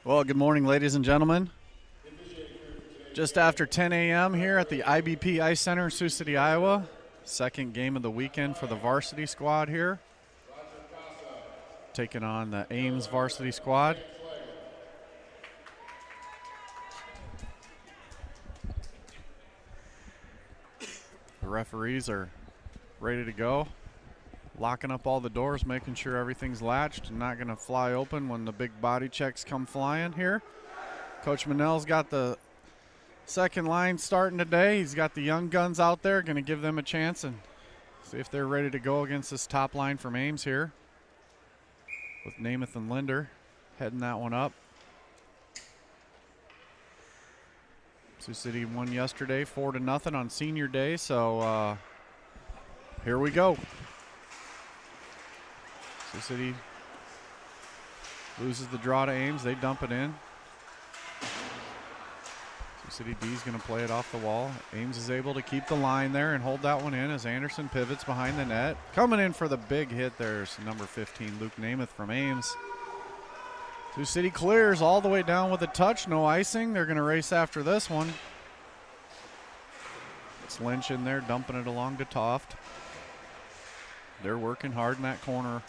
Well, good morning, ladies and gentlemen. Just after 10 a.m. here at the IBP Ice Center in Sioux City, Iowa. Second game of the weekend for the varsity squad here. Taking on the Ames varsity squad. The referees are ready to go. Locking up all the doors, making sure everything's latched and not going to fly open when the big body checks come flying here. Coach Manel's got the second line starting today. He's got the young guns out there, going to give them a chance and see if they're ready to go against this top line from Ames here. With Namath and Linder heading that one up. Sioux City won yesterday 4-0 on senior day, so here we go. Sioux City loses the draw to Ames. They dump it in. Sioux City D is going to play it off the wall. Ames is able to keep the line there and hold that one in as Anderson pivots behind the net. Coming in for the big hit, there's number 15, Luke Namath from Ames. Sioux City clears all the way down with a touch, no icing. They're going to race after this one. It's Lynch in there, dumping it along to Toft. They're working hard in that corner.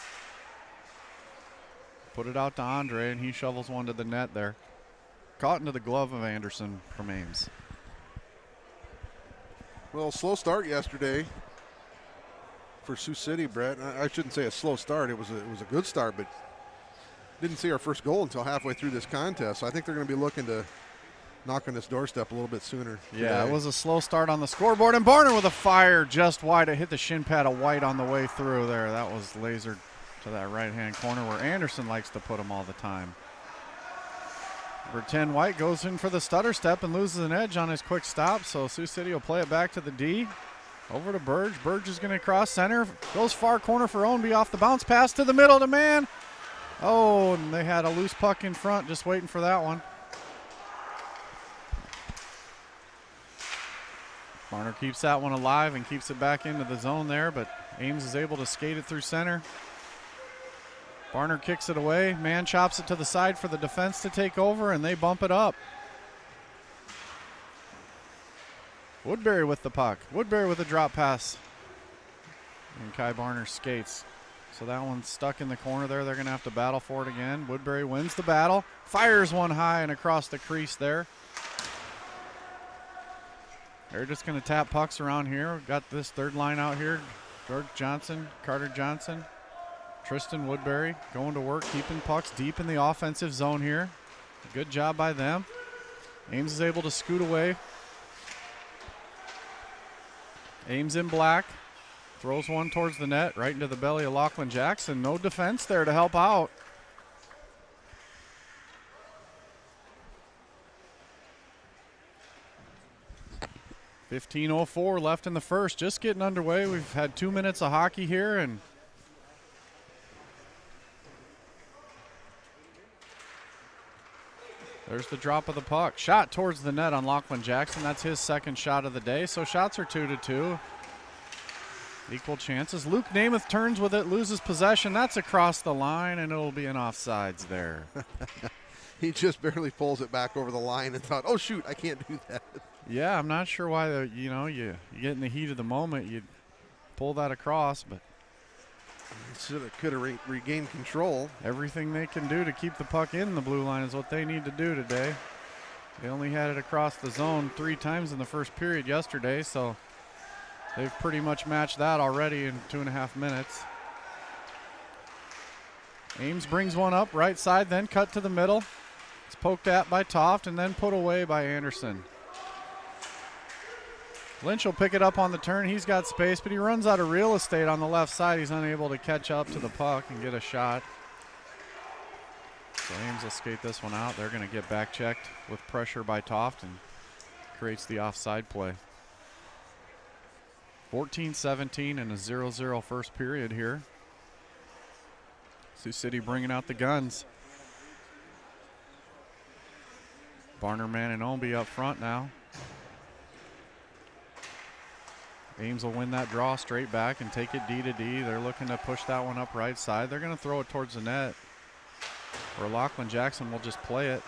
Put it out to Andre, and he shovels one to the net there. Caught into the glove of Anderson from Ames. Well, slow start yesterday for Sioux City, Brett. I shouldn't say a slow start. It was a good start, but didn't see our first goal until halfway through this contest. So I think they're going to be looking to knock on this doorstep a little bit sooner. Yeah, it was a slow start on the scoreboard, and Barner with a fire just wide. It hit the shin pad of White on the way through there. That was lasered to that right-hand corner where Anderson likes to put them all the time. Number 10, White goes in for the stutter step and loses an edge on his quick stop, so Sioux City will play it back to the D. Over to Burge. Burge is going to cross center. Goes far corner for Ownby off the bounce pass to the middle to man. Oh, and they had a loose puck in front, just waiting for that one. Barner keeps that one alive and keeps it back into the zone there, but Ames is able to skate it through center. Barner kicks it away. Man chops it to the side for the defense to take over, and they bump it up. Woodbury with the puck. Woodbury with a drop pass. And Kai Barner skates. So that one's stuck in the corner there. They're going to have to battle for it again. Woodbury wins the battle. Fires one high and across the crease there. They're just going to tap pucks around here. We've got this third line out here. George Johnson, Carter Johnson, Tristan Woodbury going to work, keeping pucks deep in the offensive zone here. Good job by them. Ames is able to scoot away. Ames in black. Throws one towards the net, right into the belly of Lachlan Jackson. No defense there to help out. .15:04 left in the first. Just getting underway. We've had 2 minutes of hockey here, and there's the drop of the puck. Shot towards the net on Lachlan Jackson. That's his second shot of the day. So shots are 2-2. Equal chances. Luke Namath turns with it, loses possession. That's across the line, and it'll be an offsides there. He just barely pulls it back over the line and thought, oh, shoot, I can't do that. Yeah, I'm not sure why, you get in the heat of the moment, you pull that across, but Could have regained control. Everything they can do to keep the puck in the blue line is what they need to do today. They only had it across the zone 3 times in the first period yesterday, so they've pretty much matched that already in 2.5 minutes. Ames brings one up right side, then cut to the middle. It's poked at by Toft and then put away by Anderson. Lynch will pick it up on the turn. He's got space, but he runs out of real estate on the left side. He's unable to catch up to the puck and get a shot. So Ames will skate this one out. They're going to get back checked with pressure by Toft and creates the offside play. 14-17 and a 0-0 first period here. Sioux City bringing out the guns. Barner, Man, and Ownby up front now. Ames will win that draw straight back and take it D to D. They're looking to push that one up right side. They're going to throw it towards the net. or Lachlan Jackson will just play it.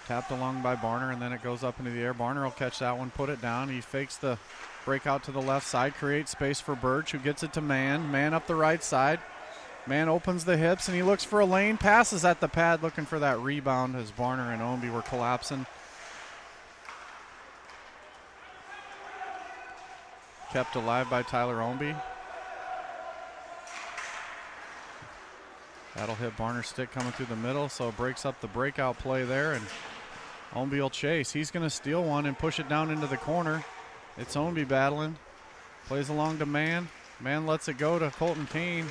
Tapped along by Barner, and then it goes up into the air. Barner will catch that one, put it down. He fakes the breakout to the left side, creates space for Birch, who gets it to Mann. Mann up the right side. Mann opens the hips, and he looks for a lane, passes at the pad, looking for that rebound as Barner and Ownby were collapsing. Kept alive by Tyler Ownby. That'll hit Barner's stick coming through the middle, so it breaks up the breakout play there, and Ownby will chase. He's going to steal one and push it down into the corner. It's Ownby battling. Plays along to Mann. Mann lets it go to Colton Kane,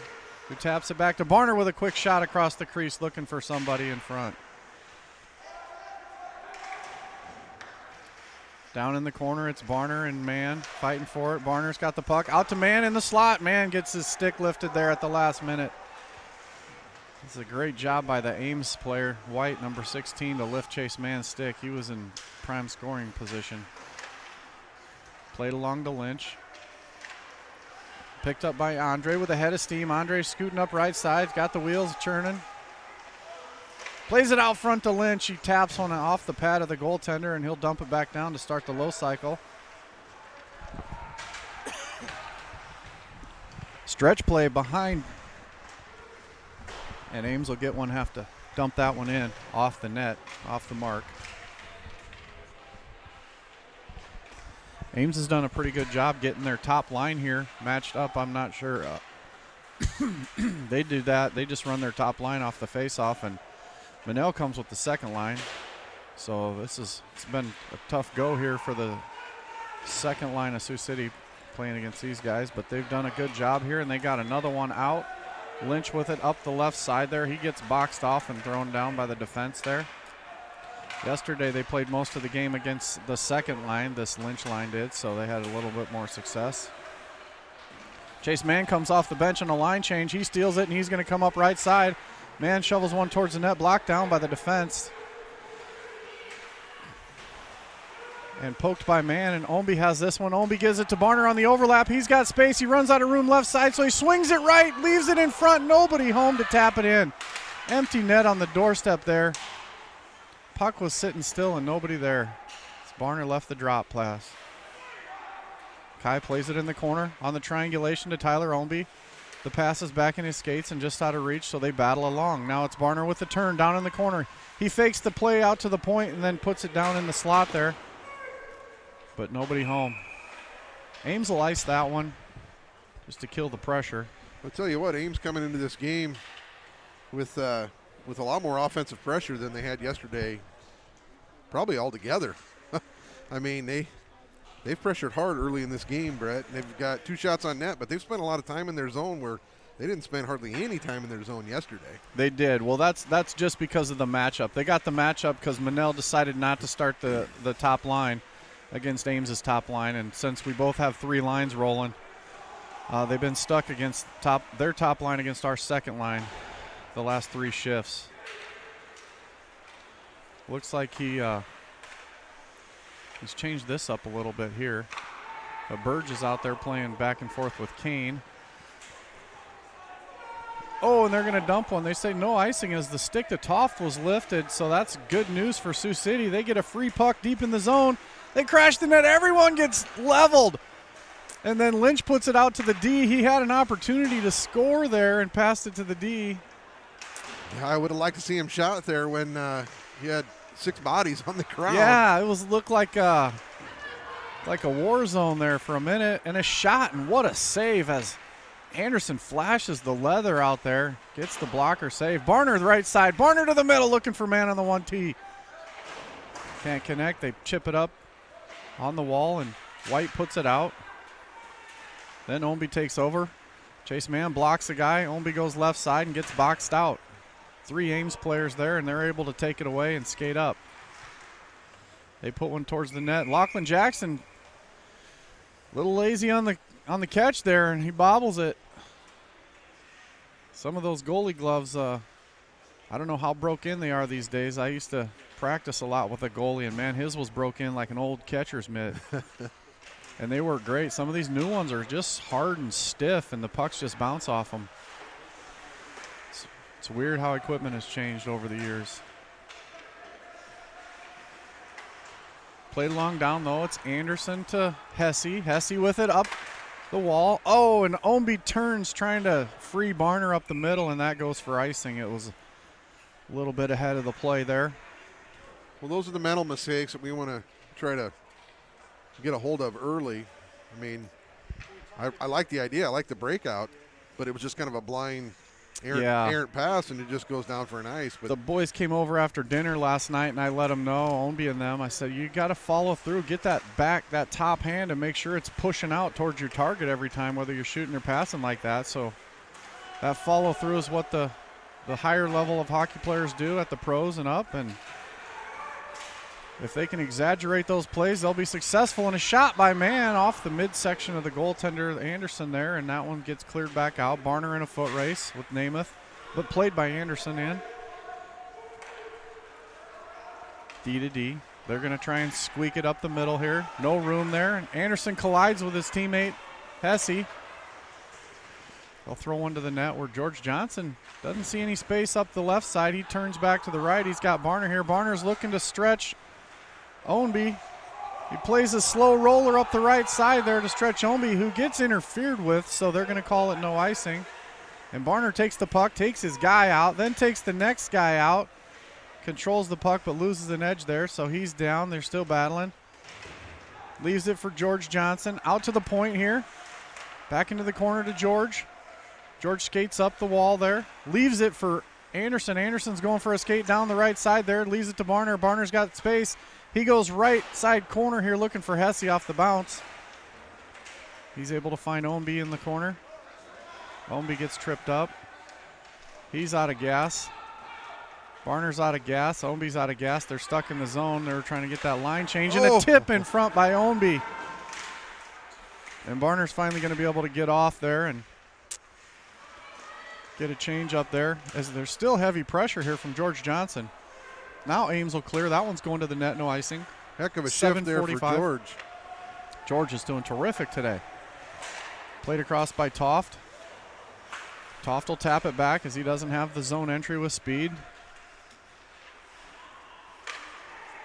who taps it back to Barner with a quick shot across the crease, looking for somebody in front. Down in the corner, it's Barner and Mann fighting for it. Barner's got the puck. Out to Mann in the slot. Mann gets his stick lifted there at the last minute. It's a great job by the Ames player, White, number 16, to lift Chase Mann's stick. He was in prime scoring position. Played along to Lynch. Picked up by Andre with a head of steam. Andre scooting up right side, got the wheels churning. Plays it out front to Lynch. He taps one off the pad of the goaltender, and he'll dump it back down to start the low cycle. Stretch play behind, and Ames will get one, have to dump that one in off the net, off the mark. Ames has done a pretty good job getting their top line here matched up. I'm not sure. They do that. They just run their top line off the face-off, and Manel comes with the second line. So it's been a tough go here for the second line of Sioux City playing against these guys, but they've done a good job here, and they got another one out. Lynch with it up the left side there. He gets boxed off and thrown down by the defense there. Yesterday they played most of the game against the second line, this Lynch line did, so they had a little bit more success. Chase Mann comes off the bench on a line change. He steals it, and he's going to come up right side. Mann shovels one towards the net, blocked down by the defense. And poked by Mann, and Ownby has this one. Ownby gives it to Barner on the overlap. He's got space. He runs out of room left side, so he swings it right, leaves it in front. Nobody home to tap it in. Empty net on the doorstep there. Puck was sitting still and nobody there. Barner left the drop pass. Kai plays it in the corner on the triangulation to Tyler Ownby. The pass is back in his skates and just out of reach, so they battle along. Now it's Barner with the turn down in the corner. He fakes the play out to the point and then puts it down in the slot there. But nobody home. Ames will ice that one just to kill the pressure. I'll tell you what, Ames coming into this game with a lot more offensive pressure than they had yesterday, probably altogether. I mean, they've pressured hard early in this game, Brett. They've got 2 shots on net, but they've spent a lot of time in their zone where they didn't spend hardly any time in their zone yesterday. They did. Well, that's just because of the matchup. They got the matchup because Manel decided not to start the top line against Ames's top line, and since we both have 3 lines rolling, they've been stuck against their top line against our second line the last 3 shifts. Looks like he's changed this up a little bit here. But Burge is out there playing back and forth with Kane. Oh, and they're going to dump one. They say no icing as the stick to Toft was lifted, so that's good news for Sioux City. They get a free puck deep in the zone. They crash the net. Everyone gets leveled. And then Lynch puts it out to the D. He had an opportunity to score there and passed it to the D. Yeah, I would have liked to see him shot there when he had 6 bodies on the ground. Yeah, looked like a war zone there for a minute, and a shot, and what a save as Anderson flashes the leather out there, gets the blocker save. Barner the right side, Barner to the middle, looking for man on the 1T. Can't connect. They chip it up on the wall, and White puts it out. Then Ownby takes over. Chase Mann blocks the guy. Ownby goes left side and gets boxed out. 3 Ames players there, and they're able to take it away and skate up. They put one towards the net. Lachlan Jackson, a little lazy on the catch there, and he bobbles it. Some of those goalie gloves, I don't know how broke in they are these days. I used to practice a lot with a goalie, and man, his was broke in like an old catcher's mitt. And they work great. Some of these new ones are just hard and stiff, and the pucks just bounce off them. It's It's weird how equipment has changed over the years. Played along down low. It's Anderson to Hesse. Hesse with it up the wall. Oh, and Omby turns trying to free Barner up the middle, and that goes for icing. It was a little bit ahead of the play there. Well, those are the mental mistakes that we want to try to get a hold of early. I mean, I like the idea. I like the breakout, but it was just kind of a blind errant pass, and it just goes down for an ice. But the boys came over after dinner last night, and I let them know, Omby and them, I said, you got to follow through. Get that that top hand, and make sure it's pushing out towards your target every time, whether you're shooting or passing like that. So that follow through is what the higher level of hockey players do at the pros and up, and if they can exaggerate those plays, they'll be successful. And a shot by Mann off the midsection of the goaltender, Anderson, there, and that one gets cleared back out. Barner in a foot race with Namath, but played by Anderson in. D to D. They're going to try and squeak it up the middle here. No room there. And Anderson collides with his teammate, Hesse. They'll throw one to the net where George Johnson doesn't see any space up the left side. He turns back to the right. He's got Barner here. Barner's looking to stretch Ownby. He plays a slow roller up the right side there to stretch Ownby, who gets interfered with, so they're going to call it no icing. And Barner takes the puck, takes his guy out, then takes the next guy out, controls the puck but loses an edge there, so he's down. They're still battling. Leaves it for George Johnson. Out to the point here. Back into the corner to George. George skates up the wall there. Leaves it for Anderson. Anderson's going for a skate down the right side there. Leaves it to Barner. Barner's got space. He goes right side corner here looking for Hesse off the bounce. He's able to find Ownby in the corner. Ownby gets tripped up. He's out of gas. Barner's out of gas. Ownby's out of gas. They're stuck in the zone. They're trying to get that line change. And a tip in front by Ownby. And Barner's finally going to be able to get off there and get a change up there, as there's still heavy pressure here from George Johnson. Now Ames will clear. That one's going to the net, no icing. Heck of a shift there for George. George is doing terrific today. Played across by Toft. Toft will tap it back as he doesn't have the zone entry with speed.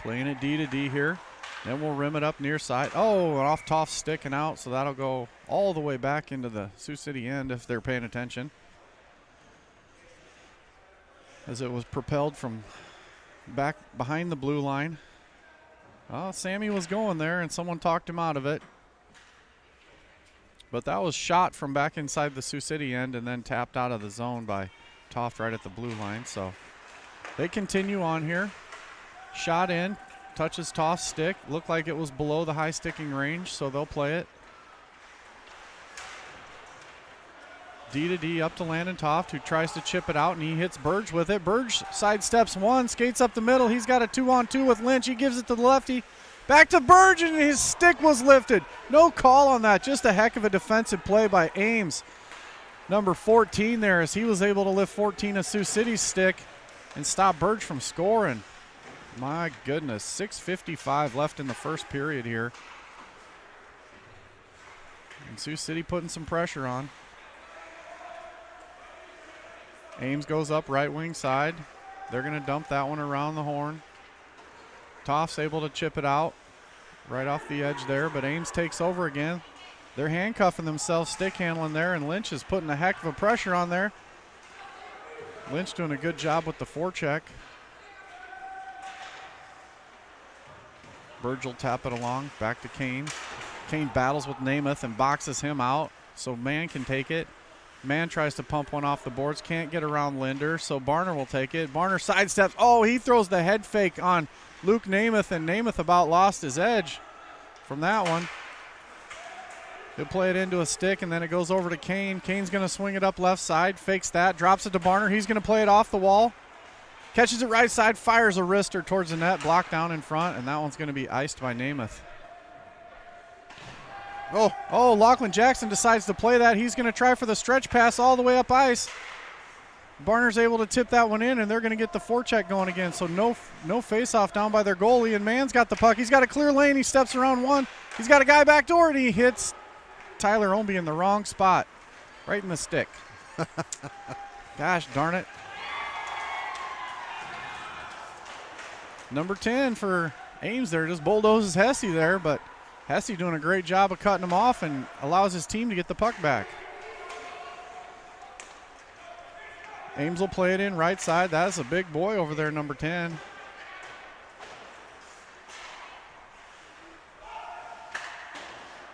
Playing it D to D here. Then we'll rim it up near side. Oh, and off Toft sticking out, so that'll go all the way back into the Sioux City end if they're paying attention, as it was propelled from back behind the blue line. Oh, Sammy was going there, and someone talked him out of it. But that was shot from back inside the Sioux City end and then tapped out of the zone by Toft right at the blue line. So they continue on here. Shot in, touches Toft's stick. Looked like it was below the high sticking range, so they'll play it. D to D up to Landon Toft, who tries to chip it out, and he hits Burge with it. Burge sidesteps one, skates up the middle. He's got a 2-on-2 with Lynch. He gives it to the lefty. Back to Burge, and his stick was lifted. No call on that. Just a heck of a defensive play by Ames. Number 14 there, as he was able to lift 14 of Sioux City's stick and stop Burge from scoring. My goodness, 6:55 left in the first period here. And Sioux City putting some pressure on. Ames goes up right wing side. They're going to dump that one around the horn. Toft's able to chip it out right off the edge there, but Ames takes over again. They're handcuffing themselves, stick handling there, and Lynch is putting a heck of a pressure on there. Lynch doing a good job with the forecheck. Burge will tap it along, back to Kane. Kane battles with Namath and boxes him out, so Mann can take it. Mann tries to pump one off the boards, can't get around Linder, so Barner will take it. Barner sidesteps. Oh, he throws the head fake on Luke Namath, and Namath about lost his edge from that one. He'll play it into a stick, and then it goes over to Kane. Kane's going to swing it up left side, fakes that, drops it to Barner. He's going to play it off the wall. Catches it right side, fires a wrister towards the net, blocked down in front, and that one's going to be iced by Namath. Oh, Lachlan Jackson decides to play that. He's going to try for the stretch pass all the way up ice. Barner's able to tip that one in, and they're going to get the forecheck going again. So no face-off down by their goalie, and Mann's got the puck. He's got a clear lane. He steps around one. He's got a guy backdoor, and he hits Tyler Ownby in the wrong spot, right in the stick. Gosh darn it. Number 10 for Ames there just bulldozes Hesse there, but Hesse doing a great job of cutting him off and allows his team to get the puck back. Ames will play it in right side. That's a big boy over there, number 10.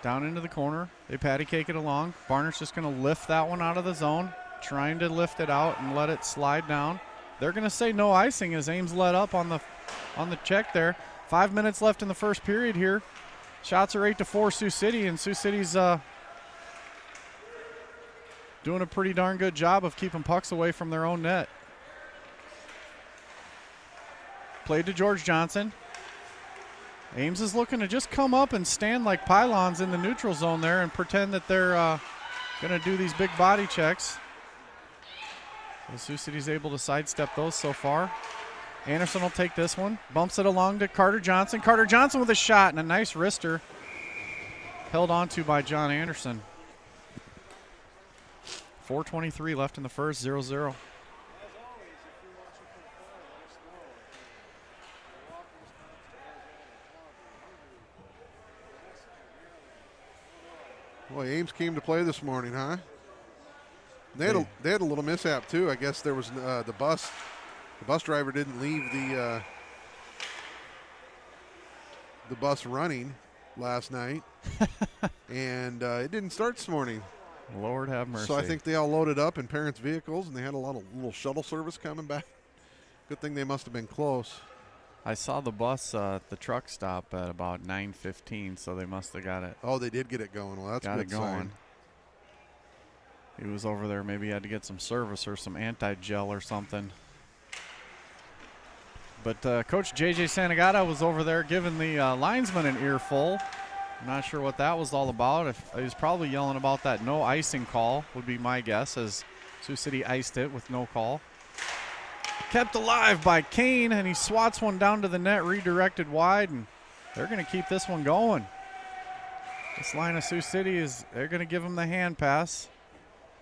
Down into the corner. They patty cake it along. Barner's just going to lift that one out of the zone, trying to lift it out and let it slide down. They're going to say no icing as Ames let up on the check there. 5 minutes left in the first period here. Shots are 8-4 Sioux City, and Sioux City's doing a pretty darn good job of keeping pucks away from their own net. Played to George Johnson. Ames is looking to just come up and stand like pylons in the neutral zone there and pretend that they're going to do these big body checks. So Sioux City's able to sidestep those so far. Anderson will take this one. Bumps it along to Carter Johnson. Carter Johnson with a shot and a nice wrister. Held onto by John Anderson. 4:23 left in the first, 0-0. Boy, Ames came to play this morning, huh? They had a little mishap too. I guess there was the bus driver didn't leave the bus running last night, and it didn't start this morning. Lord have mercy. So I think they all loaded up in parents' vehicles, and they had a lot of little shuttle service coming back. Good thing they must have been close. I saw the bus at the truck stop at about 9:15, so they must have got it. Oh, they did get it going. Well, that's a good sign. He was over there. Maybe he had to get some service or some anti-gel or something. But Coach J.J. Santagata was over there giving the linesman an earful. I'm not sure what that was all about. He was probably yelling about that no icing call, would be my guess, as Sioux City iced it with no call. Kept alive by Kane, and he swats one down to the net, redirected wide, and they're going to keep this one going. This line of Sioux City they're going to give him the hand pass.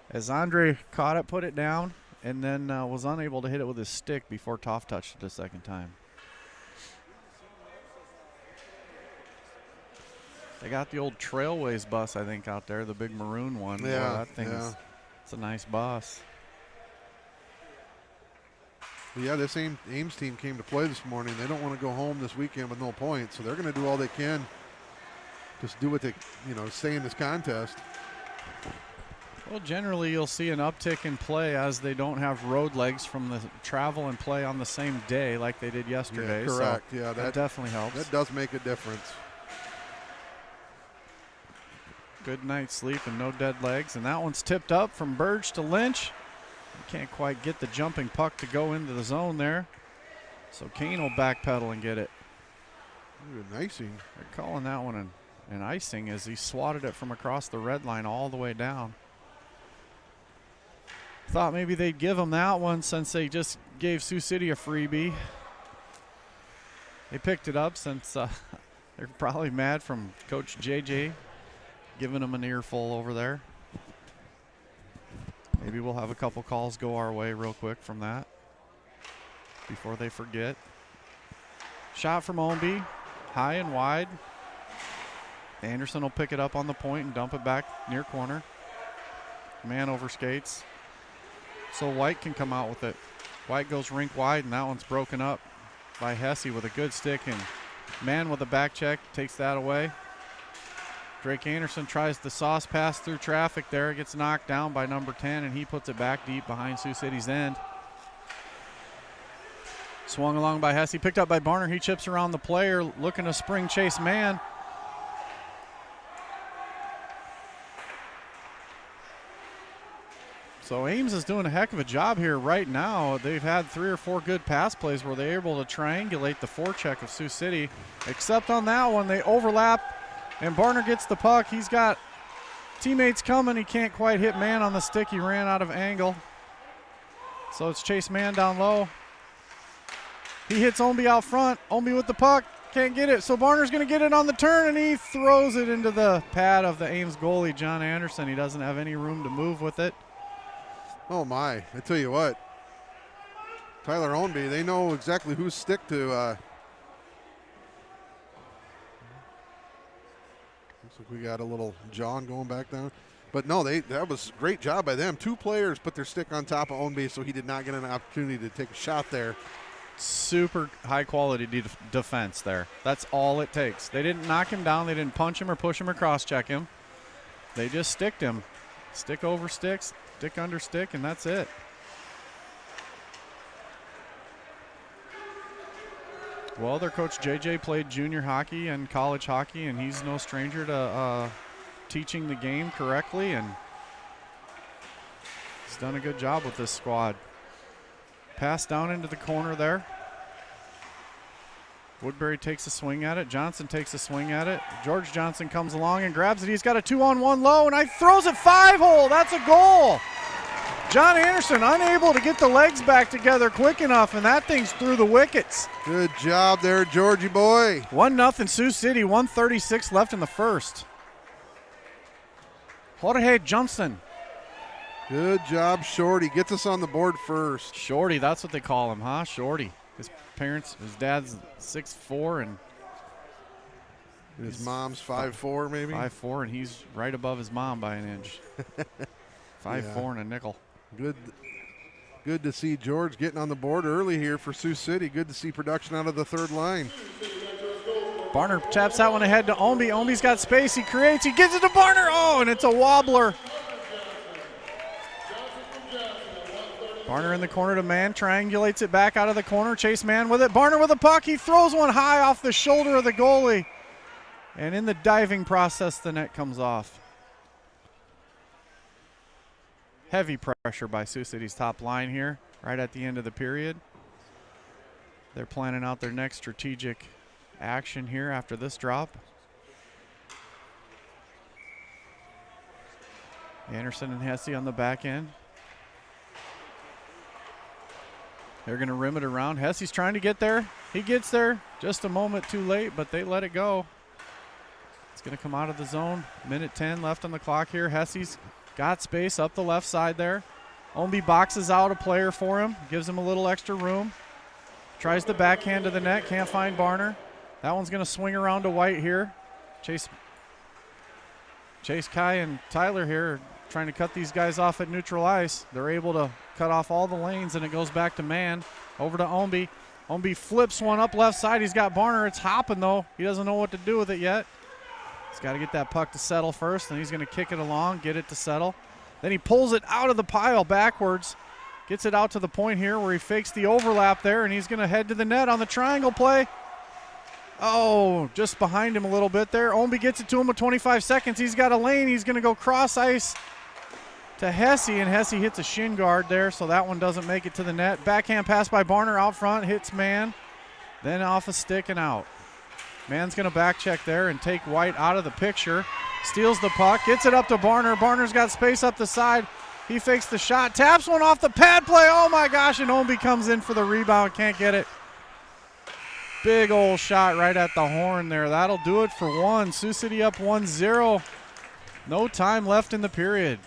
As Andre caught it, put it down, and then was unable to hit it with his stick before Toff touched it a second time. They got the old Trailways bus, I think, out there, the big maroon one. Yeah, that thing it's a nice bus. Yeah, this Ames team came to play this morning. They don't want to go home this weekend with no points, so they're going to do all they can. Just do what they, stay in this contest. Well, generally you'll see an uptick in play as they don't have road legs from the travel and play on the same day like they did yesterday. Yeah, correct. So yeah, that definitely helps. That does make a difference. Good night's sleep and no dead legs. And that one's tipped up from Burge to Lynch. Can't quite get the jumping puck to go into the zone there. So Kane will backpedal and get it. Ooh, an icing. They're calling that one an icing as he swatted it from across the red line all the way down. Thought maybe they'd give him that one since they just gave Sioux City a freebie. They picked it up since they're probably mad from Coach JJ giving them an earful over there. Maybe we'll have a couple calls go our way real quick from that before they forget. Shot from Ownby, high and wide. Anderson will pick it up on the point and dump it back near corner. Man over skates. So White can come out with it. White goes rink wide, and that one's broken up by Hesse with a good stick, and man with a back check takes that away. Drake Anderson tries the sauce pass through traffic there. Gets knocked down by number 10, and he puts it back deep behind Sioux City's end. Swung along by Hesse, picked up by Barner. He chips around the player, looking to spring chase man. So Ames is doing a heck of a job here right now. They've had 3 or 4 good pass plays where they're able to triangulate the forecheck of Sioux City. Except on that one, they overlap, and Barner gets the puck. He's got teammates coming. He can't quite hit man on the stick. He ran out of angle. So it's Chase Man down low. He hits Ownby out front. Ownby with the puck. Can't get it. So Barner's going to get it on the turn, and he throws it into the pad of the Ames goalie, John Anderson. He doesn't have any room to move with it. Oh, my. I tell you what. Tyler Ownby, they know exactly whose stick to Looks like we got a little John going back down. But no, that was a great job by them. 2 players put their stick on top of Ownby, so he did not get an opportunity to take a shot there. Super high-quality defense there. That's all it takes. They didn't knock him down. They didn't punch him or push him or cross-check him. They just sticked him. Stick over stick, stick under stick, and that's it. Well, their coach JJ played junior hockey and college hockey, and he's no stranger to teaching the game correctly, and he's done a good job with this squad. Pass down into the corner there. Woodbury takes a swing at it. Johnson takes a swing at it. George Johnson comes along and grabs it. He's got a 2-on-1 low, and throws it 5-hole. That's a goal. John Anderson unable to get the legs back together quick enough, and that thing's through the wickets. Good job there, Georgie boy. 1-0 Sioux City, 1:36 left in the first. Jorge Johnson. Good job, Shorty. Gets us on the board first. Shorty, that's what they call him, huh? Shorty. His dad's 6'4", and his mom's 5'4", maybe? 5'4", and he's right above his mom by an inch. 5'4" and a nickel. Good to see George getting on the board early here for Sioux City. Good to see production out of the third line. Barner taps that one ahead to Ownby. Ownby's got space. He creates. He gives it to Barner. Oh, and it's a wobbler. Barner in the corner to Mann. Triangulates it back out of the corner. Chase Mann with it. Barner with a puck. He throws one high off the shoulder of the goalie. And in the diving process, the net comes off. Heavy pressure by Sioux City's top line here, right at the end of the period. They're planning out their next strategic action here after this drop. Anderson and Hesse on the back end. They're going to rim it around. Hesse's trying to get there. He gets there just a moment too late, but they let it go. It's going to come out of the zone. Minute 10 left on the clock here. Hesse's got space up the left side there. Ownby boxes out a player for him, gives him a little extra room. Tries the backhand to the net, can't find Barner. That one's going to swing around to White here. Chase Kai and Tyler here are trying to cut these guys off at neutral ice. They're able to cut off all the lanes, and it goes back to Mann. Over to Ownby. Ownby flips one up left side. He's got Barner. It's hopping, though. He doesn't know what to do with it yet. He's got to get that puck to settle first, and he's going to kick it along, get it to settle. Then he pulls it out of the pile backwards, gets it out to the point here where he fakes the overlap there, and he's going to head to the net on the triangle play. Oh, just behind him a little bit there. Ownby gets it to him with 25 seconds. He's got a lane. He's going to go cross ice to Hesse, and Hesse hits a shin guard there, so that one doesn't make it to the net. Backhand pass by Barner out front, hits Mann, then off a stick and out. Mann's going to back check there and take White out of the picture. Steals the puck, gets it up to Barner. Barner's got space up the side. He fakes the shot, taps one off the pad play. Oh my gosh, and Ownby comes in for the rebound, can't get it. Big old shot right at the horn there. That'll do it for one. Sioux City up 1-0. No time left in the period.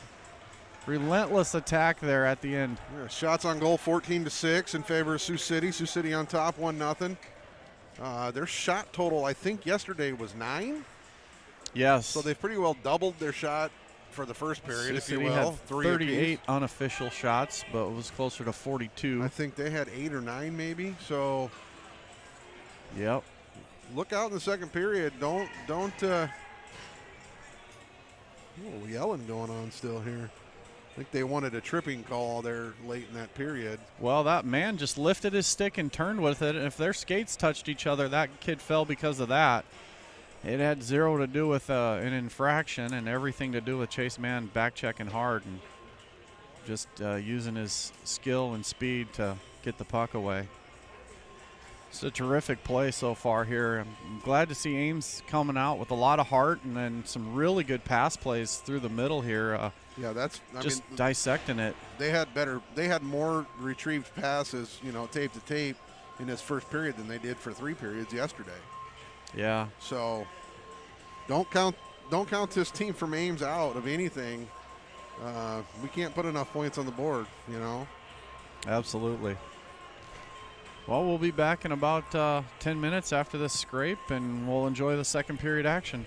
Relentless attack there at the end. Yeah, shots on goal 14-6 in favor of Sioux City. Sioux City on top 1-0. Their shot total, I think, yesterday was 9. Yes. So they've pretty well doubled their shot for the first period, if you will. Had 38 unofficial shots, but it was closer to 42. I think they had 8 or 9 maybe. So yep. Look out in the second period. Don't a little yelling going on still here. I think they wanted a tripping call there late in that period. Well, that man just lifted his stick and turned with it. If their skates touched each other, that kid fell because of that. It had zero to do with an infraction and everything to do with Chase Mann back checking hard and just using his skill and speed to get the puck away. It's a terrific play so far here. I'm glad to see Ames coming out with a lot of heart and then some really good pass plays through the middle here. Yeah, that's just dissecting it. They had more retrieved passes, tape to tape in this first period than they did for 3 periods yesterday. Yeah. So don't count this team from Ames out of anything. We can't put enough points on the board, Absolutely. Well, we'll be back in about 10 minutes after this scrape, and we'll enjoy the second period action.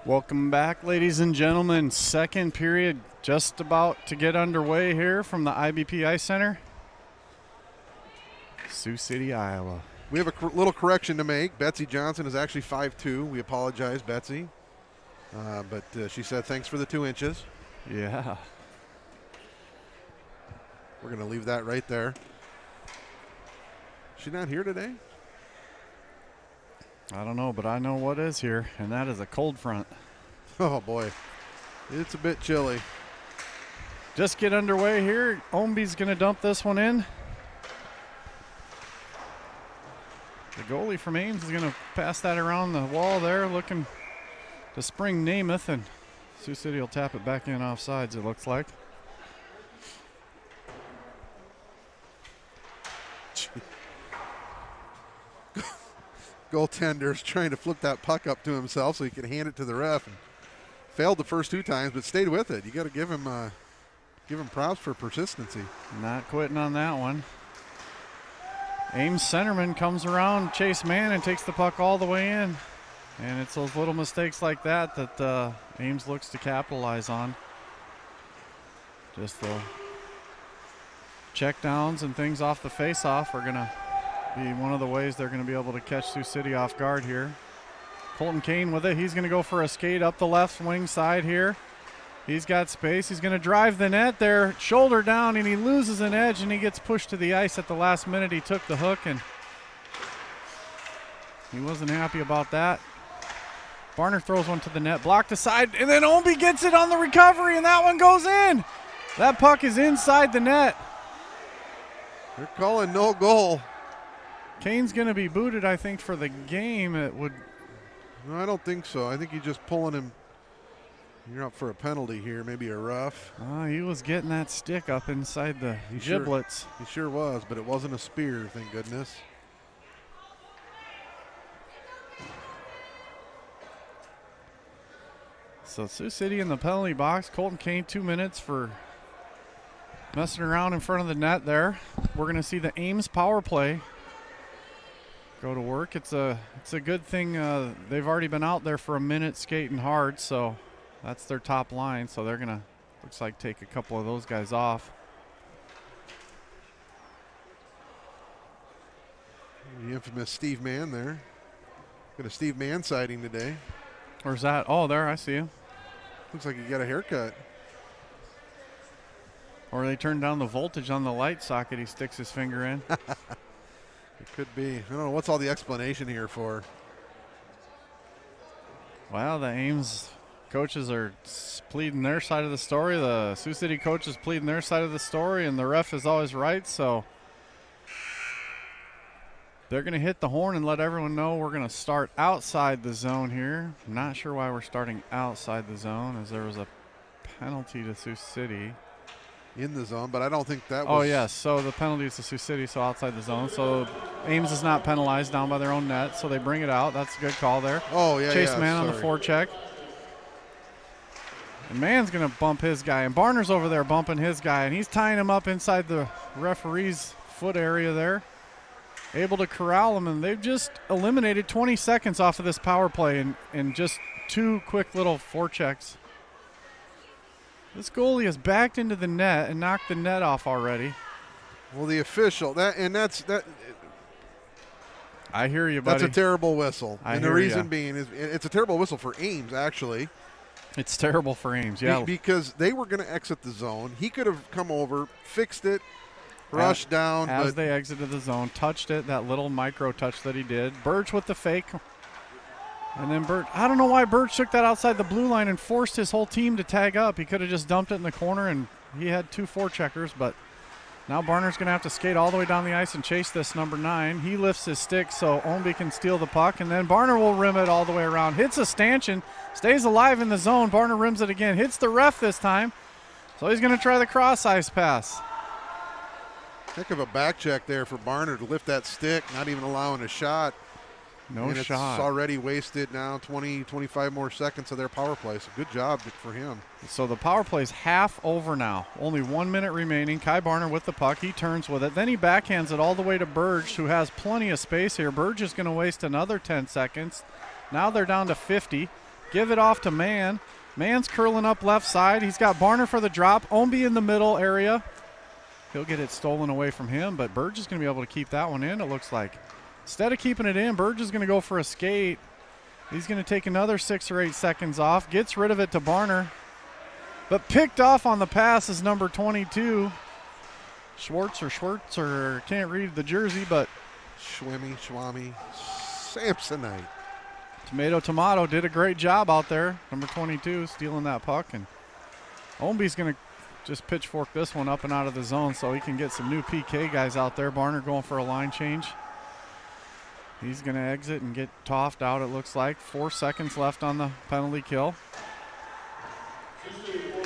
Welcome back, ladies and gentlemen. Second period just about to get underway here from the IBP Ice Center. Sioux City, Iowa. We have a little correction to make. Betsy Johnson is actually 5'2". We apologize, Betsy. But she said thanks for the 2 inches. Yeah. We're going to leave that right there. She not here today? I don't know, but I know what is here, and that is a cold front. Oh, boy. It's a bit chilly. Just get underway here. Omby's going to dump this one in. The goalie from Ames is going to pass that around the wall there, looking to spring Namath, and Sioux City will tap it back in offsides, it looks like. Goaltender's trying to flip that puck up to himself so he can hand it to the ref. And failed the first 2 times, but stayed with it. You got to give him props for persistency. Not quitting on that one. Ames centerman comes around Chase Mann and takes the puck all the way in. And it's those little mistakes like that that Ames looks to capitalize on. Just the check downs and things off the face-off are going to be one of the ways they're going to be able to catch Sioux City off guard here. Colton Kane with it. He's going to go for a skate up the left wing side here. He's got space. He's going to drive the net there, shoulder down, and he loses an edge, and he gets pushed to the ice at the last minute. He took the hook, and he wasn't happy about that. Barner throws one to the net, blocked aside, and then Omby gets it on the recovery, and that one goes in. That puck is inside the net. They're calling no goal. Kane's going to be booted, I think, for the game. It would. No, I don't think so. I think he's just pulling him. You're up for a penalty here, maybe a rough. He was getting that stick up inside the giblets. He sure was, but it wasn't a spear, thank goodness. So Sioux City in the penalty box. Colton Kane 2 minutes for messing around in front of the net there. We're going to see the Ames power play go to work. It's a good thing they've already been out there for a minute skating hard, so that's their top line. So they're going to, looks like, take a couple of those guys off. The infamous Steve Mann there. Got a Steve Mann sighting today. Where's that? Oh, there, I see him. Looks like he got a haircut. Or they turned down the voltage on the light socket he sticks his finger in. It could be. I don't know. What's all the explanation here for? Well, the Ames coaches are pleading their side of the story. The Sioux City coach is pleading their side of the story, and the ref is always right. So they're going to hit the horn and let everyone know we're going to start outside the zone here. I'm not sure why we're starting outside the zone, as there was a penalty to Sioux City. In the zone, but I don't think that was. Oh, yes. So the penalty is to Sioux City, so outside the zone. So Ames is not penalized down by their own net, so they bring it out. That's a good call there. Oh, yeah, Chase Mann on the forecheck. And Mann's going to bump his guy, and Barner's over there bumping his guy, and he's tying him up inside the referee's foot area there. Able to corral him, and they've just eliminated 20 seconds off of this power play in just 2 quick little forechecks. This goalie has backed into the net and knocked the net off already. Well, the official, that. I hear you, buddy. That's a terrible whistle. And the reason being is it's a terrible whistle for Ames, actually. It's terrible for Ames, yeah. Because they were going to exit the zone. He could have come over, fixed it, rushed down. As they exited the zone, touched it, that little micro touch that he did. Birch with the fake. And then Birch, I don't know why Birch took that outside the blue line and forced his whole team to tag up. He could have just dumped it in the corner, and he had 2 forecheckers, but now Barner's going to have to skate all the way down the ice and chase this number 9. He lifts his stick so Omby can steal the puck, and then Barner will rim it all the way around. Hits a stanchion, stays alive in the zone. Barner rims it again, hits the ref this time, so he's going to try the cross-ice pass. Heck of a back check there for Barner to lift that stick, not even allowing a shot. No and shot. It's already wasted now 20, 25 more seconds of their power play. So good job for him. So the power play's half over now. Only 1 minute remaining. Kai Barner with the puck. He turns with it. Then he backhands it all the way to Burge, who has plenty of space here. Burge is going to waste another 10 seconds. Now they're down to 50. give it off to Mann. Mann's curling up left side. He's got Barner for the drop. Omby in the middle area. He'll get it stolen away from him, but Burge is going to be able to keep that one in, it looks like. Instead of keeping it in, Burge is going to go for a skate. He's going to take another 6 or 8 seconds off. Gets rid of it to Barner. But picked off on the pass is number 22. Schwartzer, can't read the jersey, but Schwammy, Samsonite. Tomato did a great job out there. Number 22 stealing that puck. And Omby's going to just pitchfork this one up and out of the zone so he can get some new PK guys out there. Barner going for a line change. He's going to exit and get Toft out, it looks like. 4 seconds left on the penalty kill.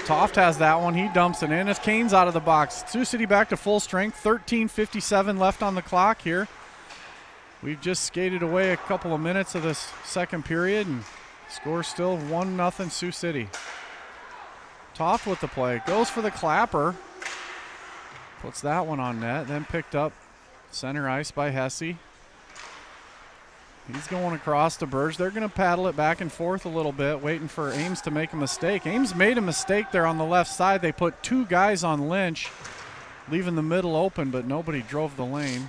Toft has that one. He dumps it in. It's Canes out of the box. Sioux City back to full strength. 13:57 left on the clock here. We've just skated away a couple of minutes of this second period, and score still 1-0 Sioux City. Toft with the play. Goes for the clapper. Puts that one on net. Then picked up center ice by Hesse. He's going across to Burge. They're going to paddle it back and forth a little bit, waiting for Ames to make a mistake. Ames made a mistake there on the left side. They put 2 guys on Lynch, leaving the middle open, but nobody drove the lane.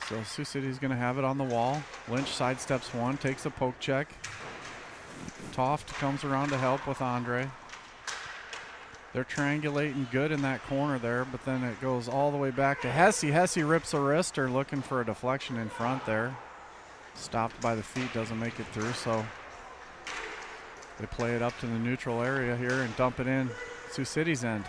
So Sioux City's going to have it on the wall. Lynch sidesteps one, takes a poke check. Toft comes around to help with Andre. They're triangulating good in that corner there, but then it goes all the way back to Hesse. Hesse rips a wrister, looking for a deflection in front there. Stopped by the feet, doesn't make it through, so they play it up to the neutral area here and dump it in Sioux City's end.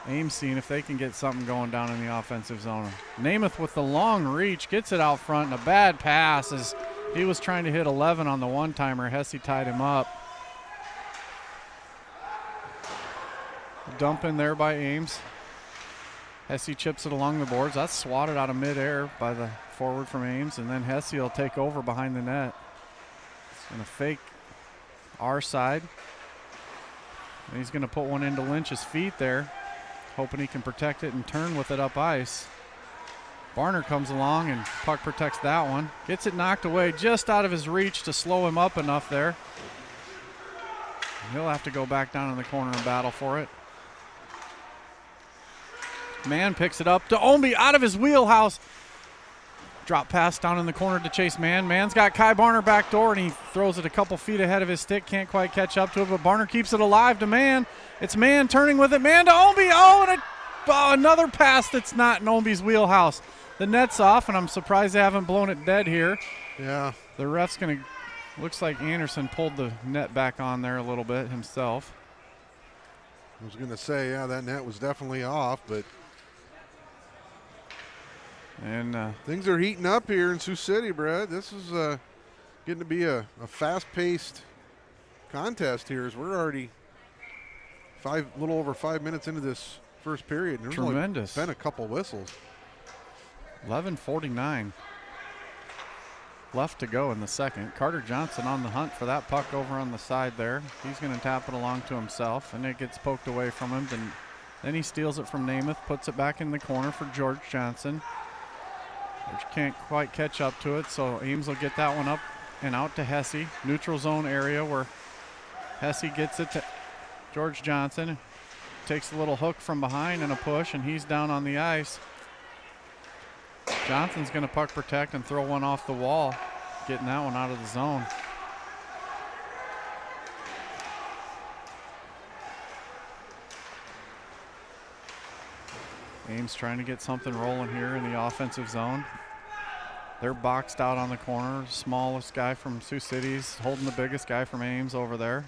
Ames seeing if they can get something going down in the offensive zone. Namath with the long reach, gets it out front, and a bad pass as he was trying to hit 11 on the one-timer. Hesse tied him up. Dump in there by Ames. Hesse chips it along the boards. That's swatted out of midair by the forward from Ames, and then Hesse will take over behind the net. He's going to fake our side. And he's going to put one into Lynch's feet there, hoping he can protect it and turn with it up ice. Barner comes along and puck protects that one. Gets it knocked away just out of his reach to slow him up enough there. He'll have to go back down in the corner and battle for it. Mann picks it up to Omby out of his wheelhouse. Drop pass down in the corner to chase Mann. Mann's got Kai Barner back door, and he throws it a couple feet ahead of his stick. Can't quite catch up to it, but Barner keeps it alive to Mann. It's Mann turning with it. Mann to Omby. Oh, and another pass that's not in Omby's wheelhouse. The net's off, and I'm surprised they haven't blown it dead here. Yeah. The ref's going to, looks like Anderson pulled the net back on there a little bit himself. I was going to say, yeah, that net was definitely off, but and things are heating up here in Sioux City, Brett. This is getting to be a fast-paced contest here, as we're already little over 5 minutes into this first period. There's tremendous. Only been a couple whistles. 11:49 left to go in the second. Carter Johnson on the hunt for that puck over on the side there. He's going to tap it along to himself, and it gets poked away from him. Then he steals it from Namath, puts it back in the corner for George Johnson. George can't quite catch up to it, so Ames will get that one up and out to Hesse. Neutral zone area where Hesse gets it to George Johnson. Takes a little hook from behind and a push, and he's down on the ice. Johnson's going to puck protect and throw one off the wall, getting that one out of the zone. Ames trying to get something rolling here in the offensive zone. They're boxed out on the corner. Smallest guy from Sioux City's holding the biggest guy from Ames over there.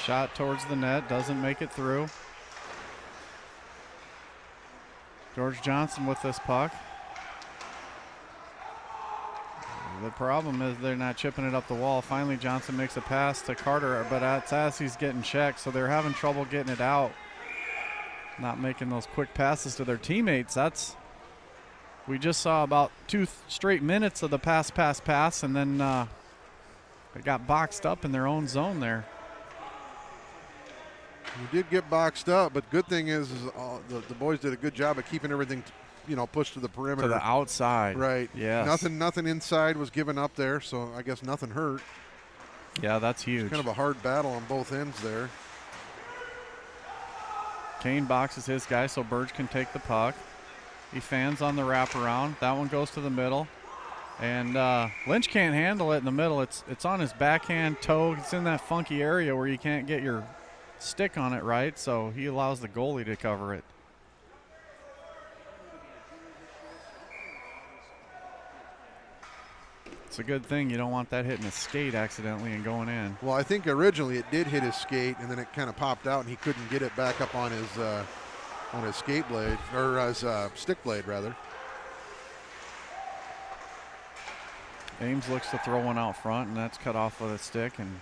Shot towards the net, doesn't make it through. George Johnson with this puck. The problem is they're not chipping it up the wall. Finally, Johnson makes a pass to Carter, but that's as he's getting checked, so they're having trouble getting it out. Not making those quick passes to their teammates. We just saw about 2 straight minutes of the pass, and then they got boxed up in their own zone there. We did get boxed up, but good thing is the boys did a good job of keeping everything pushed to the perimeter. To the outside. Right. Yes. Nothing inside was given up there, so I guess nothing hurt. Yeah, that's huge. It's kind of a hard battle on both ends there. Kane boxes his guy so Burge can take the puck. He fans on the wraparound. That one goes to the middle. And Lynch can't handle it in the middle. It's on his backhand toe. It's in that funky area where you can't get your stick on it right, so he allows the goalie to cover it. It's a good thing. You don't want that hitting his skate accidentally and going in. Well, I think originally it did hit his skate, and then it kind of popped out, and he couldn't get it back up on his skate blade, or his stick blade, rather. Ames looks to throw one out front, and that's cut off with a stick, and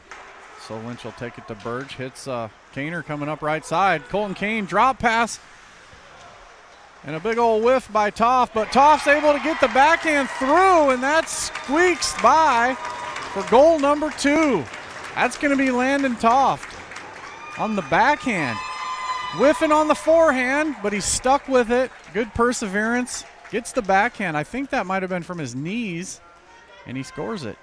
so Lynch will take it to Burge. Hits Kaner coming up right side. Colton Kane drop pass. And a big old whiff by Toff, but Toff's able to get the backhand through, and that squeaks by for goal number 2. That's going to be Landon Toft on the backhand. Whiffing on the forehand, but he's stuck with it. Good perseverance. Gets the backhand. I think that might have been from his knees, and he scores it.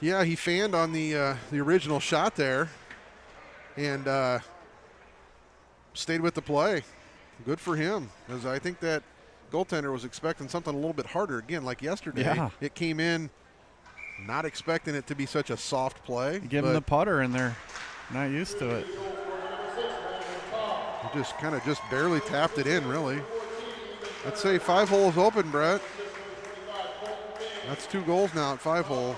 Yeah, he fanned on the original shot there and stayed with the play. Good for him, because I think that goaltender was expecting something a little bit harder. Again, like yesterday, Yeah. It came in not expecting it to be such a soft play. You give him the putter, and they're not used to it. He just kind of barely tapped it in, really. Let's say 5 holes open, Brett. That's 2 goals now at 5 hole.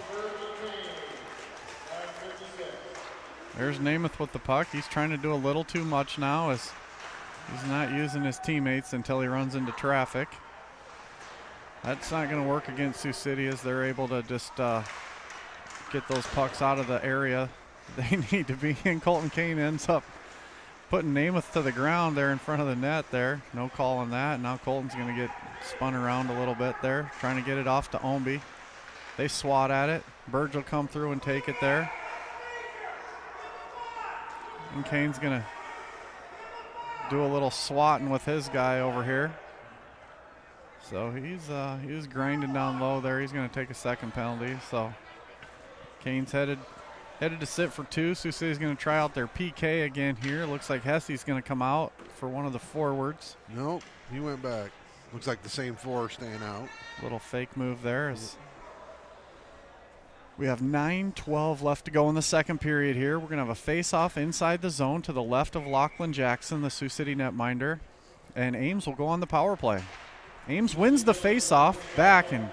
There's Namath with the puck. He's trying to do a little too much now as he's not using his teammates until he runs into traffic. That's not going to work against Sioux City as they're able to just get those pucks out of the area they need to be in. Colton Kane ends up putting Namath to the ground there in front of the net there. No call on that. Now Colton's going to get spun around a little bit there, trying to get it off to Omby. They swat at it. Burge will come through and take it there. And Kane's going to do a little swatting with his guy over here. So he's grinding down low there. He's going to take a second penalty. So Kane's headed to sit for 2. Sioux City's going to try out their PK again here. Looks like Hesse's going to come out for one of the forwards. Nope, he went back. Looks like the same 4 staying out. Little fake move there. We have 9:12 left to go in the second period here. We're going to have a face-off inside the zone to the left of Lachlan Jackson, the Sioux City netminder. And Ames will go on the power play. Ames wins the face-off back and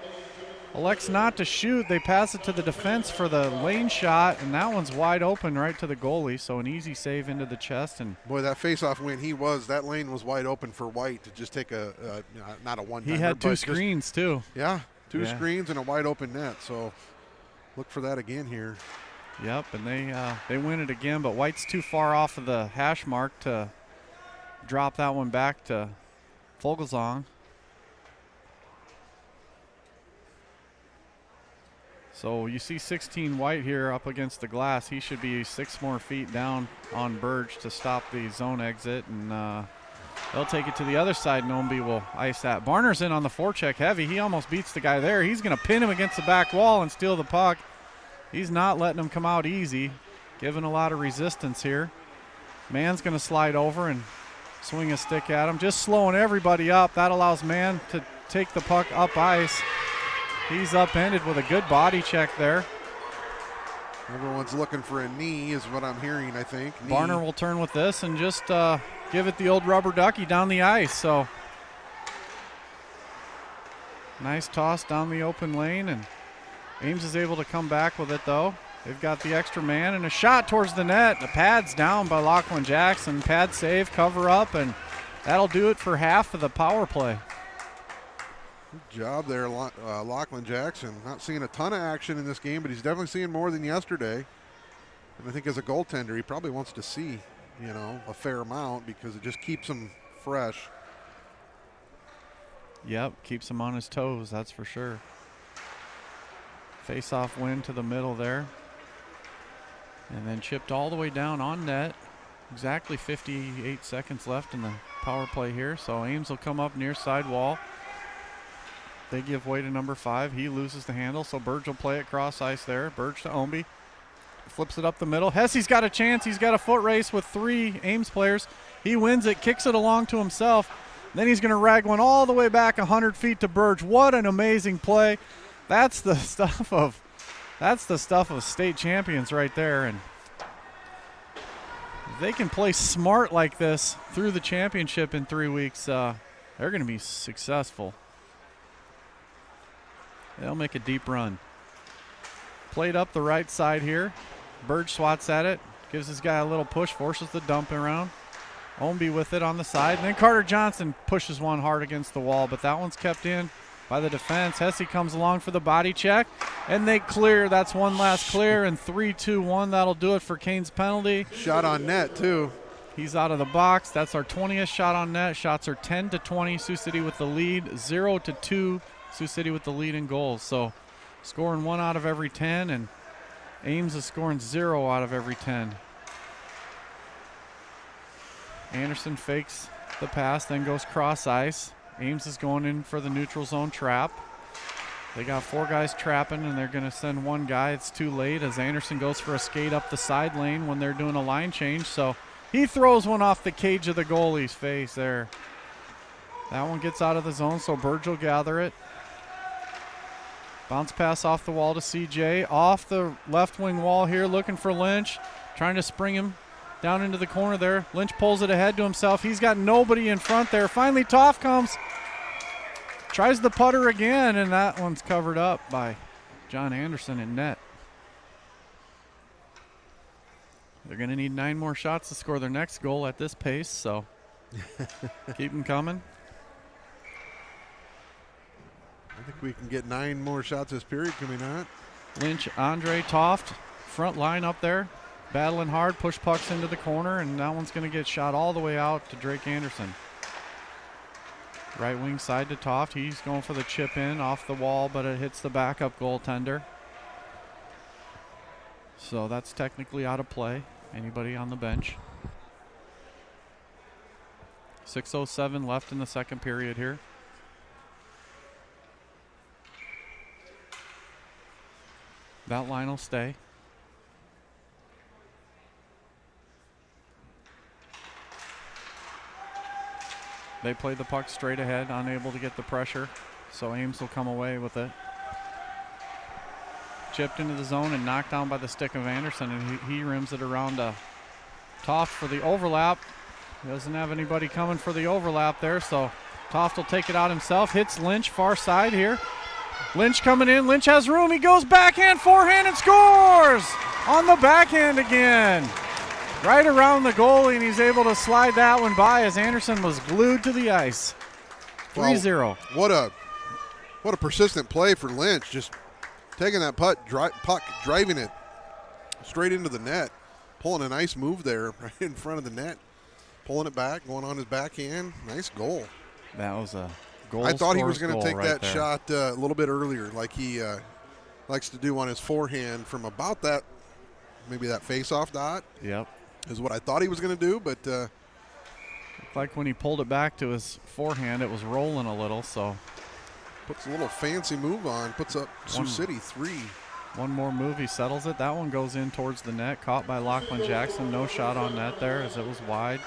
elects not to shoot. They pass it to the defense for the lane shot, and that one's wide open right to the goalie. So an easy save into the chest. And boy, that face-off win, that lane was wide open for White to just take not a one-timer. He had 2 screens too. Yeah, 2 screens and a wide open net. So look for that again here. Yep, and they win it again, but White's too far off of the hash mark to drop that one back to Fogelzong. So you see 16 White here up against the glass. He should be 6 more feet down on Burge to stop the zone exit, and they'll take it to the other side. Nomby will ice that. Barner's in on the forecheck heavy. He almost beats the guy there. He's going to pin him against the back wall and steal the puck. He's not letting him come out easy, giving a lot of resistance here. Mann's going to slide over and swing a stick at him, just slowing everybody up. That allows Mann to take the puck up ice. He's upended with a good body check there. Everyone's looking for a knee is what I'm hearing, I think. Knee. Barner will turn with this and just give it the old rubber ducky down the ice. So nice toss down the open lane, and Ames is able to come back with it though. They've got the extra man and a shot towards the net. The pad's down by Lachlan Jackson. Pad save, cover up, and that'll do it for half of the power play. Good job there, Lachlan Jackson. Not seeing a ton of action in this game, but he's definitely seeing more than yesterday. And I think as a goaltender, he probably wants to see, a fair amount because it just keeps him fresh. Yep, keeps him on his toes, that's for sure. Face-off win to the middle there. And then chipped all the way down on net. Exactly 58 seconds left in the power play here. So Ames will come up near side wall. They give way to number 5. He loses the handle, so Burge will play it cross ice there. Burge to Omby. Flips it up the middle. Hesse's got a chance. He's got a foot race with 3 Ames players. He wins it, kicks it along to himself. Then he's going to rag one all the way back 100 feet to Burge. What an amazing play. That's the stuff of state champions right there. And if they can play smart like this through the championship in 3 weeks, they're going to be successful. They'll make a deep run. Played up the right side here. Burge swats at it, gives this guy a little push, forces the dump around. Omby with it on the side. And then Carter Johnson pushes one hard against the wall, but that one's kept in by the defense. Hesse comes along for the body check, and they clear. That's one last clear, and 3-2-1. That'll do it for Kane's penalty. Shot on net, too. He's out of the box. That's our 20th shot on net. Shots are 10-20. Sioux City with the lead. 0-2. Sioux City with the lead in goals. So scoring 1 out of every 10, and Ames is scoring 0 out of every 10. Anderson fakes the pass, then goes cross ice. Ames is going in for the neutral zone trap. They got 4 guys trapping, and they're going to send 1 guy. It's too late as Anderson goes for a skate up the side lane when they're doing a line change. So he throws one off the cage of the goalie's face there. That one gets out of the zone, so Burge will gather it. Bounce pass off the wall to CJ. Off the left wing wall here, looking for Lynch. Trying to spring him down into the corner there. Lynch pulls it ahead to himself. He's got nobody in front there. Finally, Toff comes. Tries the putter again, and that one's covered up by John Anderson in net. They're going to need 9 more shots to score their next goal at this pace, so keep them coming. I think we can get 9 more shots this period, can we not? Lynch, Andre, Toft, front line up there, battling hard, push pucks into the corner, and that one's going to get shot all the way out to Drake Anderson. Right wing side to Toft. He's going for the chip in off the wall, but it hits the backup goaltender. So that's technically out of play. Anybody on the bench? 6:07 left in the second period here. That line will stay. They play the puck straight ahead, unable to get the pressure, so Ames will come away with it. Chipped into the zone and knocked down by the stick of Anderson, and he rims it around to Toft for the overlap. He doesn't have anybody coming for the overlap there, so Toft will take it out himself. Hits Lynch far side here. Lynch coming in. Lynch has room. He goes backhand, forehand, and scores on the backhand again. Right around the goalie, and he's able to slide that one by as Anderson was glued to the ice. 3-0. Well, what a persistent play for Lynch. Just taking that puck, driving it straight into the net, pulling a nice move there right in front of the net, pulling it back, going on his backhand. Nice goal. That was a goal. I thought he was going to take right that there. shot a little bit earlier, like he likes to do on his forehand from about that, maybe that face-off dot. Yep. Is what I thought he was going to do, but like when he pulled it back to his forehand, it was rolling a little, so. Puts a little fancy move on, puts up Sioux City 3. One more move, he settles it. That one goes in towards the net, caught by Lachlan Jackson. No shot on net there as it was wide.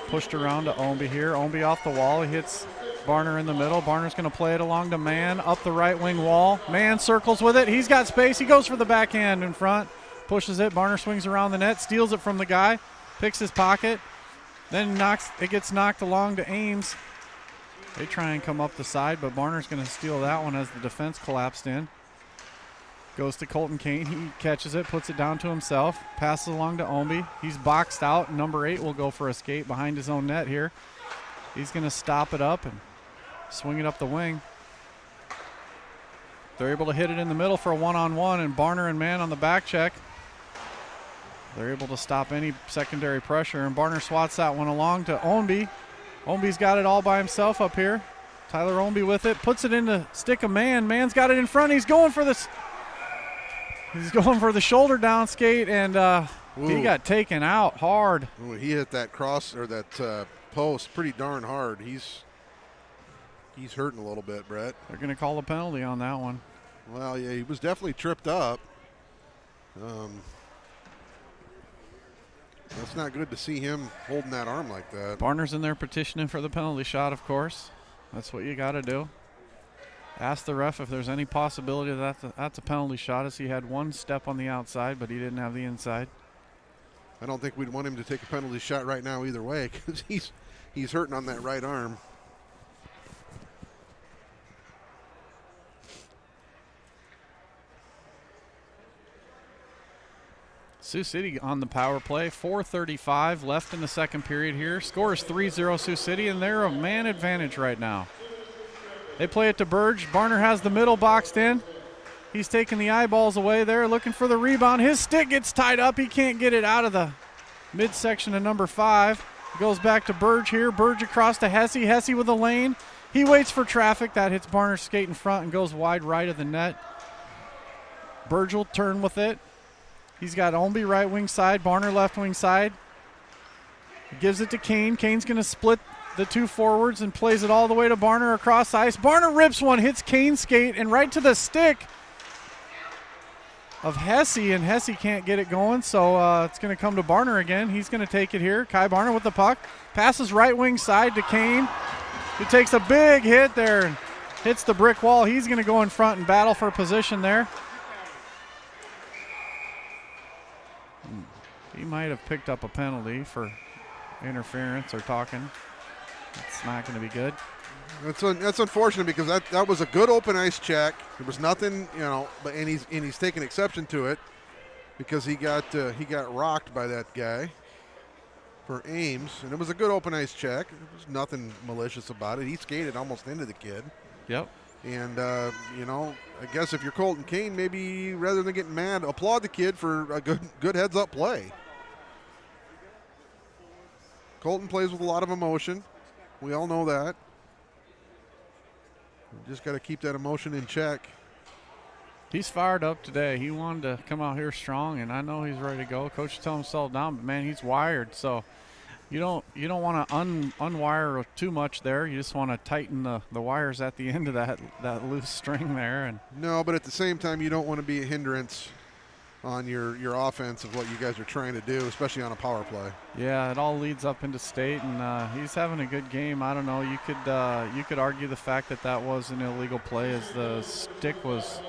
Pushed around to Omby here. Omby off the wall, he hits Barner in the middle. Barner's going to play it along to Mann, up the right wing wall. Mann circles with it, he's got space, he goes for the backhand in front. Pushes it, Barner swings around the net, steals it from the guy, picks his pocket, then it gets knocked along to Ames. They try and come up the side, but Barner's going to steal that one as the defense collapsed in. Goes to Colton Kane, he catches it, puts it down to himself, passes along to Omby. He's boxed out, number 8 will go for a skate behind his own net here. He's going to stop it up and swing it up the wing. They're able to hit it in the middle for a one-on-one, and Barner and Mann on the back check. They're able to stop any secondary pressure, and Barner swats that one along to Omby. Omby's got it all by himself up here. Tyler Omby with it, puts it in the stick of Mann. Mann's got it in front. He's going for this. He's going for the shoulder down skate, and he got taken out hard. Ooh, he hit that cross or that post pretty darn hard. He's hurting a little bit, Brett. They're going to call a penalty on that one. Well, yeah, he was definitely tripped up. That's not good to see him holding that arm like that. Barner's in there petitioning for the penalty shot, of course. That's what you got to do. Ask the ref if there's any possibility that that's a penalty shot, as he had one step on the outside, but he didn't have the inside. I don't think we'd want him to take a penalty shot right now either way, because he's hurting on that right arm. Sioux City on the power play. 4:35 left in the second period here. Score is 3-0 Sioux City, and they're a man advantage right now. They play it to Burge. Barner has the middle boxed in. He's taking the eyeballs away there, looking for the rebound. His stick gets tied up. He can't get it out of the midsection of number 5. Goes back to Burge here. Burge across to Hesse. Hesse with a lane. He waits for traffic. That hits Barner's skate in front and goes wide right of the net. Burge will turn with it. He's got Ownby right wing side, Barner left wing side. He gives it to Kane. Kane's going to split the two forwards and plays it all the way to Barner across ice. Barner rips one, hits Kane's skate, and right to the stick of Hesse, and Hesse can't get it going, so it's going to come to Barner again. He's going to take it here. Kai Barner with the puck. Passes right wing side to Kane. He takes a big hit there and hits the brick wall. He's going to go in front and battle for position there. He might have picked up a penalty for interference or talking. It's not going to be good. That's unfortunate, because that was a good open ice check. There was nothing, but he's taking exception to it because he got rocked by that guy for Ames, and it was a good open ice check. There was nothing malicious about it. He skated almost into the kid. Yep. And I guess if you're Colton Kane, maybe rather than getting mad, applaud the kid for a good heads up play. Colton plays with a lot of emotion. We all know that. We just got to keep that emotion in check. He's fired up today. He wanted to come out here strong, and I know he's ready to go. Coach is telling him to settle down, but man, he's wired. So you don't want to unwire too much there. You just want to tighten the wires at the end of that loose string there. And no, but at the same time, you don't want to be a hindrance on your offense of what you guys are trying to do, especially on a power play. Yeah, it all leads up into state, and he's having a good game. I don't know. You could argue the fact that was an illegal play, as the stick was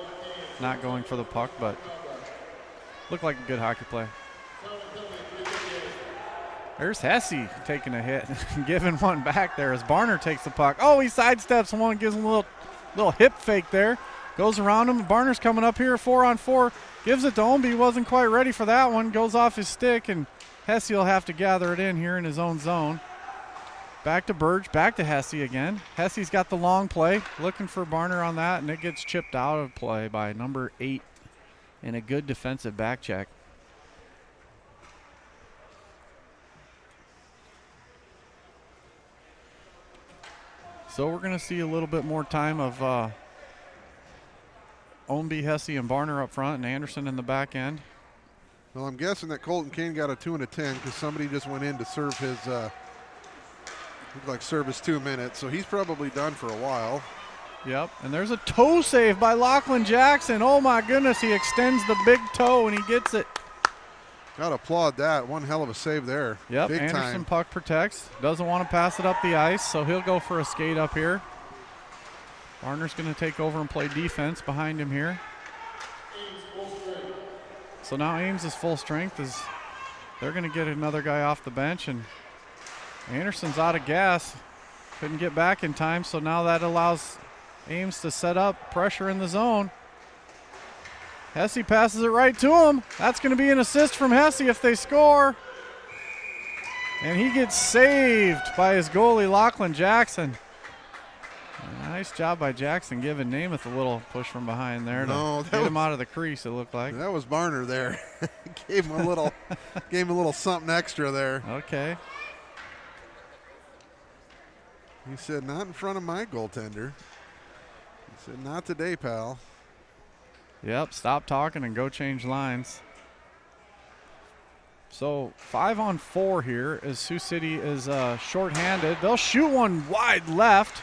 not going for the puck, but looked like a good hockey play. There's Hesse taking a hit and giving one back there as Barner takes the puck. Oh, he sidesteps one, gives him a little hip fake there. Goes around him. Barner's coming up here 4-on-4. Gives it to Ownby. Wasn't quite ready for that one. Goes off his stick, and Hesse will have to gather it in here in his own zone. Back to Burge. Back to Hesse again. Hesse's got the long play. Looking for Barner on that, and it gets chipped out of play by number 8 in a good defensive back check. So we're going to see a little bit more time of Ownby, Hesse, and Barner up front, and Anderson in the back end. Well, I'm guessing that Colton Kane got a 2 and a 10 because somebody just went in to serve his serve his 2 minutes, so he's probably done for a while. Yep, and there's a toe save by Lachlan Jackson. Oh my goodness, he extends the big toe and he gets it. Got to applaud that. One hell of a save there. Yep, big Anderson time. Puck protects. Doesn't want to pass it up the ice, so he'll go for a skate up here. Barner's going to take over and play defense behind him here. So now Ames is full strength as they're going to get another guy off the bench, and Anderson's out of gas. Couldn't get back in time, so now that allows Ames to set up pressure in the zone. Hesse passes it right to him. That's going to be an assist from Hesse if they score. And he gets saved by his goalie, Lachlan Jackson. Nice job by Jackson giving Namath a little push from behind there to get him out of the crease, it looked like. That was Barner there. gave him a little something extra there. Okay. He said, not in front of my goaltender. He said, not today, pal. Yep, stop talking and go change lines. So 5-on-4 here as Sioux City is shorthanded. They'll shoot one wide left.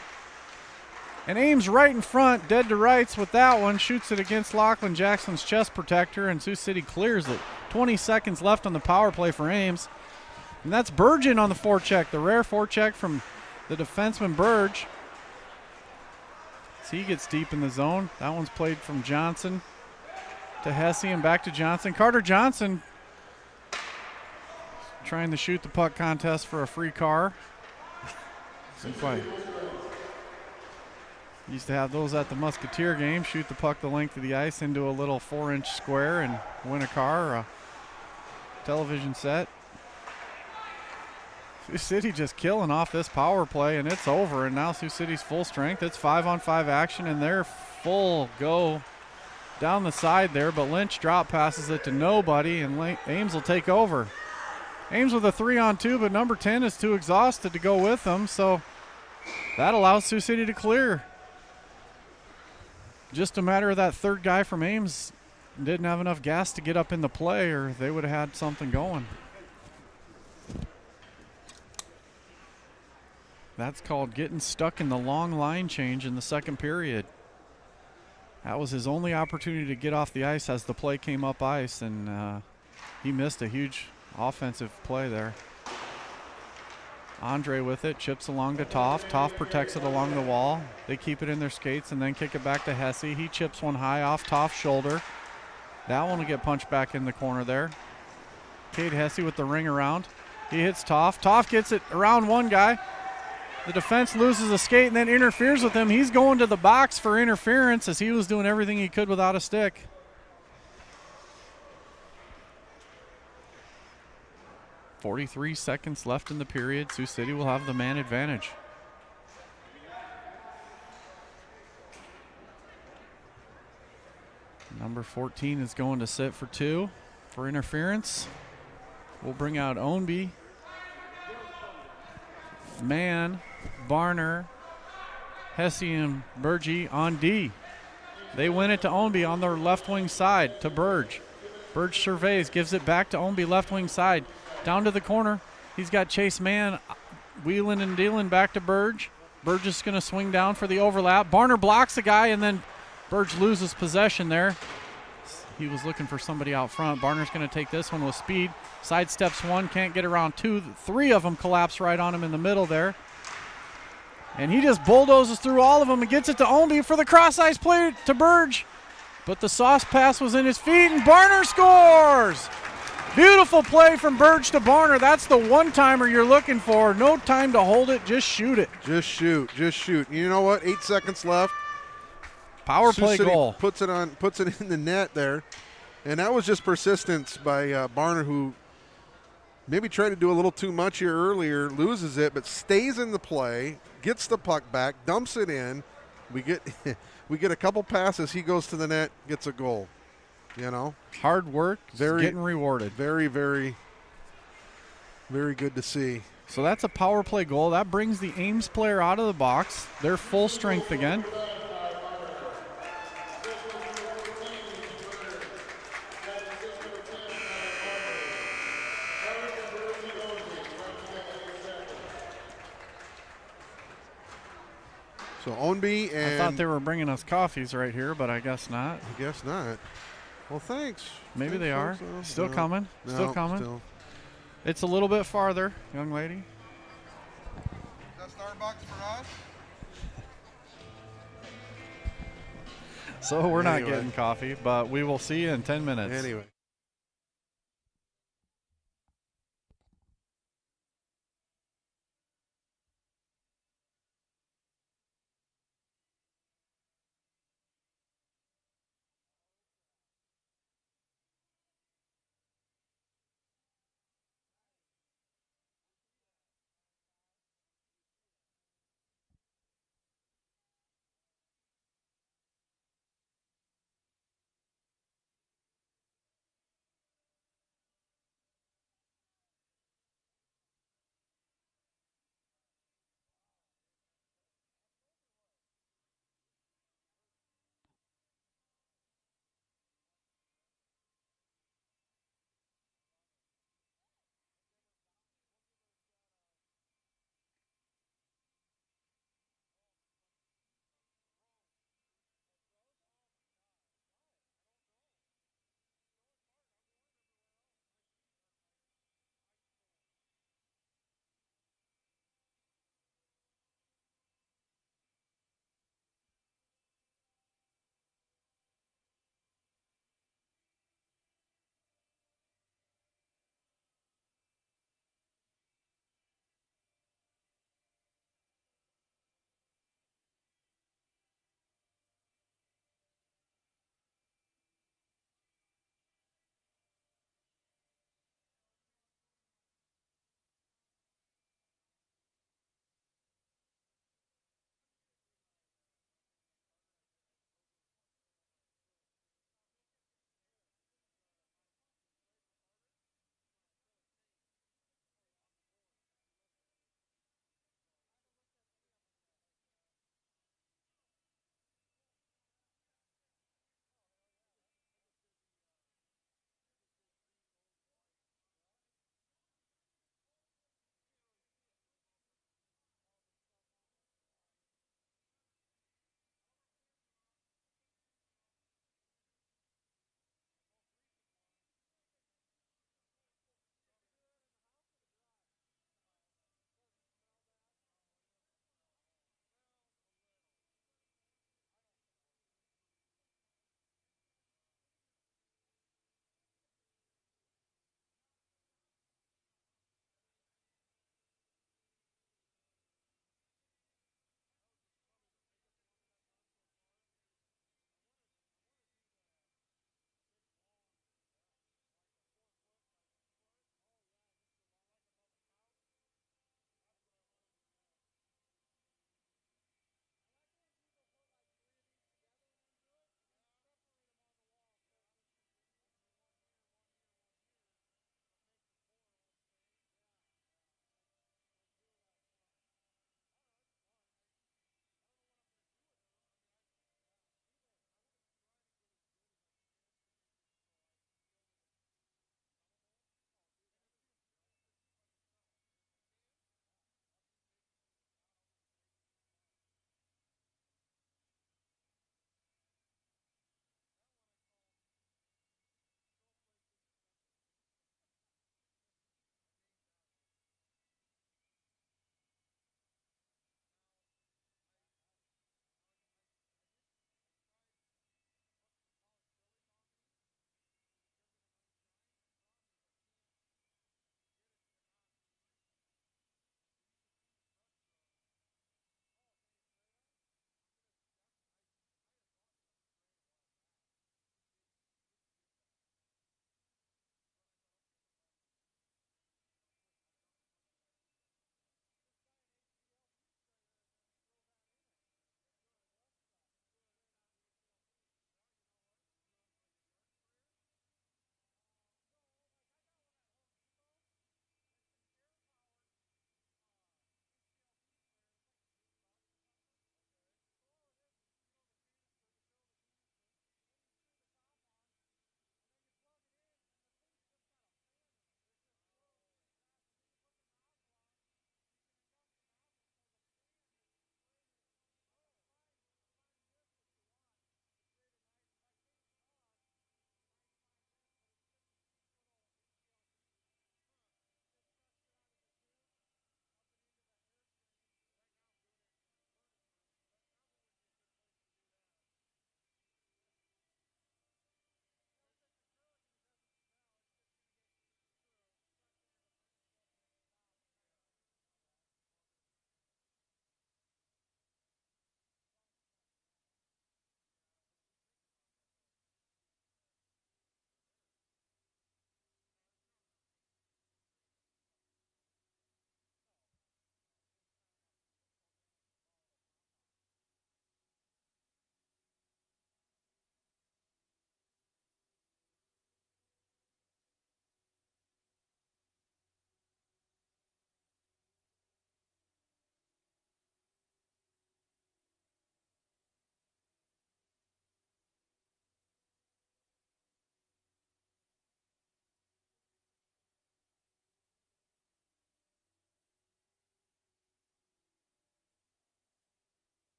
And Ames right in front, dead to rights with that one. Shoots it against Lachlan Jackson's chest protector, and Sioux City clears it. 20 seconds left on the power play for Ames. And that's Burgeon on the forecheck, the rare forecheck from the defenseman Burge. So he gets deep in the zone. That one's played from Johnson to Hesse and back to Johnson. Carter Johnson trying to shoot the puck contest for a free car. Didn't quite. Used to have those at the Musketeer game. Shoot the puck the length of the ice into a little 4-inch square and win a car or a television set. Sioux City just killing off this power play, and it's over. And now Sioux City's full strength. It's 5-on-5 action, and they're full go down the side there. But Lynch drop passes it to nobody, and Ames will take over. Ames with a 3-on-2, but number 10 is too exhausted to go with them, so that allows Sioux City to clear. Just a matter of that third guy from Ames didn't have enough gas to get up in the play, or they would have had something going. That's called getting stuck in the long line change in the second period. That was his only opportunity to get off the ice as the play came up ice, and he missed a huge offensive play there. Andre with it, chips along to Toff. Toff protects it along the wall. They keep it in their skates and then kick it back to Hesse. He chips one high off Toff's shoulder. That one will get punched back in the corner there. Cade Hesse with the ring around. He hits Toff. Toff gets it around one guy. The defense loses a skate and then interferes with him. He's going to the box for interference as he was doing everything he could without a stick. .43 seconds left in the period. Sioux City will have the man advantage. Number 14 is going to sit for 2 for interference. We'll bring out Ownby, Mann, Barner, Hesse, and Burge on D. They win it to Ownby on their left wing side to Burge. Burge surveys, gives it back to Ownby left wing side. Down to the corner. He's got Chase Mann wheeling and dealing back to Burge. Burge is going to swing down for the overlap. Barner blocks the guy, and then Burge loses possession there. He was looking for somebody out front. Barner's going to take this one with speed. Sidesteps one, can't get around two. 3 of them collapse right on him in the middle there. And he just bulldozes through all of them and gets it to Ownby for the cross-ice play to Burge. But the sauce pass was in his feet, and Barner scores! Beautiful play from Burge to Barner. That's the one-timer you're looking for. No time to hold it, just shoot it. Just shoot, just shoot. You know what? 8 seconds left. Power play goal. Puts it in the net there. And that was just persistence by Barner, who maybe tried to do a little too much here earlier, loses it, but stays in the play, gets the puck back, dumps it in. We get a couple passes. He goes to the net, gets a goal. You know, hard work, getting rewarded. Very, very, very good to see. So that's a power play goal. That brings the Ames player out of the box. They're full strength again. So Ownby and... I thought they were bringing us coffees right here, but I guess not. I guess not. Well, thanks. Maybe they are. So. Still coming. Still coming. Still. It's a little bit farther, young lady. Is that Starbucks for us? So we're not getting coffee, but we will see you in 10 minutes. Anyway.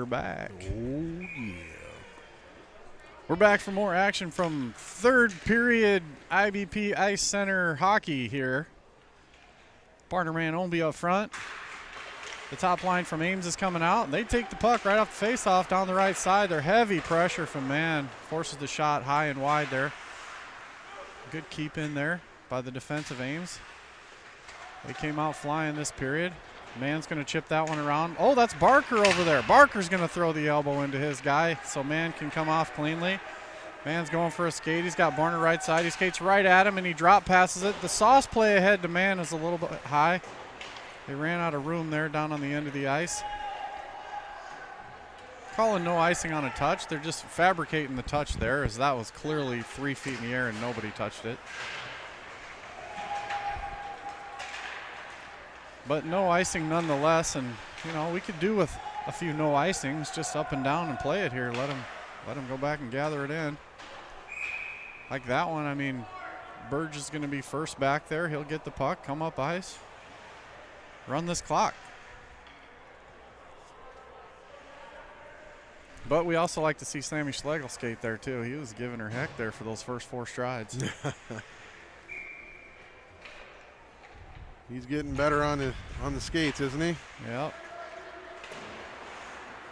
we're back. Oh, yeah. We're back for more action from third period IBP Ice Center hockey here. Partner man Ownby up front. The top line from Ames is coming out. They take the puck right off the faceoff down the right side. They're heavy pressure from Mann. Forces the shot high and wide there. Good keep in there by the defense of Ames. They came out flying this period. Mann's going to chip that one around. Oh, that's Barker over there. Barker's going to throw the elbow into his guy so Mann can come off cleanly. Mann's going for a skate. He's got Barner right side. He skates right at him and he drop passes it. The sauce play ahead to Mann is a little bit high. They ran out of room there down on the end of the ice. Calling no icing on a touch. They're just fabricating the touch there, as that was clearly 3 feet in the air and nobody touched it. But no icing nonetheless, and you know, we could do with a few no icings, just up and down and play it here. Let them go back and gather it in. Like that one, I mean, Burge is going to be first back there. He'll get the puck, come up ice, run this clock. But we also like to see Sammy Schlegel skate there too. He was giving her heck there for those first 4 strides. He's getting better on the skates, isn't he? Yep.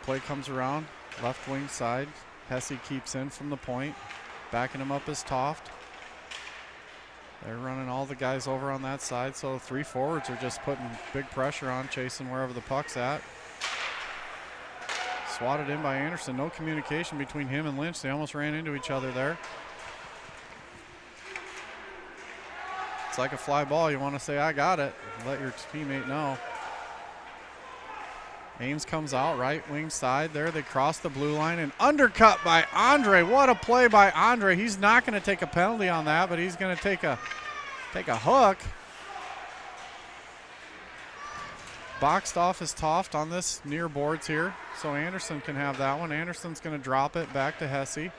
Play comes around, left wing side. Hesse keeps in from the point. Backing him up is Toft. They're running all the guys over on that side, so 3 forwards are just putting big pressure on, chasing wherever the puck's at. Swatted in by Anderson. No communication between him and Lynch. They almost ran into each other there. It's like a fly ball. You want to say, I got it. Let your teammate know. Ames comes out, right wing side there. They cross the blue line and undercut by Andre. What a play by Andre. He's not going to take a penalty on that, but he's going to take a hook. Boxed off his Toft on this near boards here, so Anderson can have that one. Anderson's going to drop it back to Hesse,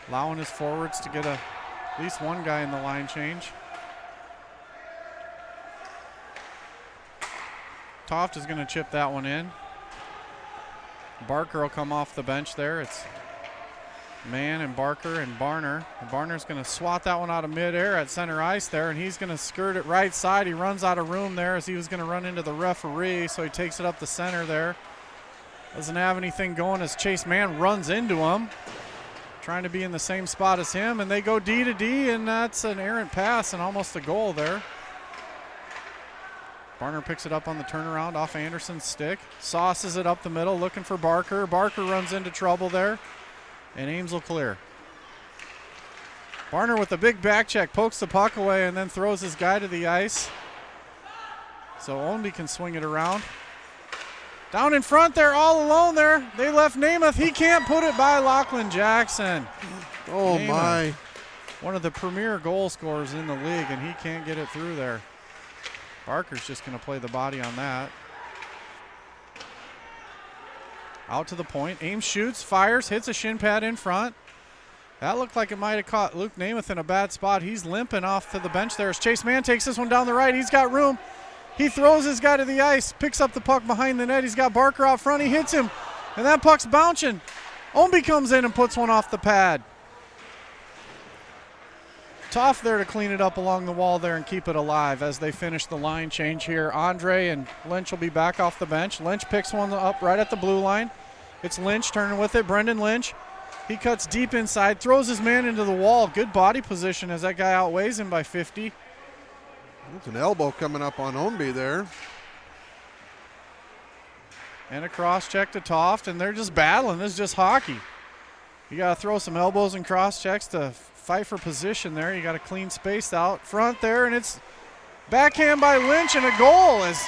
allowing his forwards to get at least one guy in the line change. Toft is going to chip that one in. Barker will come off the bench there. It's Mann and Barker and Barner. And Barner's going to swat that one out of midair at center ice there, and he's going to skirt it right side. He runs out of room there as he was going to run into the referee, so he takes it up the center there. Doesn't have anything going as Chase Mann runs into him, trying to be in the same spot as him, and they go D to D, and that's an errant pass and almost a goal there. Barner picks it up on the turnaround off Anderson's stick. Sauces it up the middle, looking for Barker. Barker runs into trouble there, and Ames will clear. Barner with a big back check, pokes the puck away, and then throws his guy to the ice. So Ownby can swing it around. Down in front there, all alone there. They left Namath. He can't put it by Lachlan Jackson. Oh, Namath, my. one of the premier goal scorers in the league, and he can't get it through there. Barker's just going to play the body on that. Out to the point. Ames shoots, fires, hits a shin pad in front. That looked like it might have caught Luke Namath in a bad spot. He's limping off to the bench there as Chase Mann takes this one down the right. He's got room. He throws his guy to the ice, picks up the puck behind the net. He's got Barker out front. He hits him, and that puck's bouncing. Ownby comes in and puts one off the pad. Tough there to clean it up along the wall there and keep it alive as they finish the line change here. Andre and Lynch will be back off the bench. Lynch picks one up right at the blue line. It's Lynch turning with it. Brendan Lynch. He cuts deep inside, throws his man into the wall. Good body position as that guy outweighs him by 50. That's an elbow coming up on Ownby there. And a cross check to Toft, and they're just battling. This is just hockey. You got to throw some elbows and cross checks to fight for position there. You got a clean space out front there, and it's backhand by Lynch and a goal as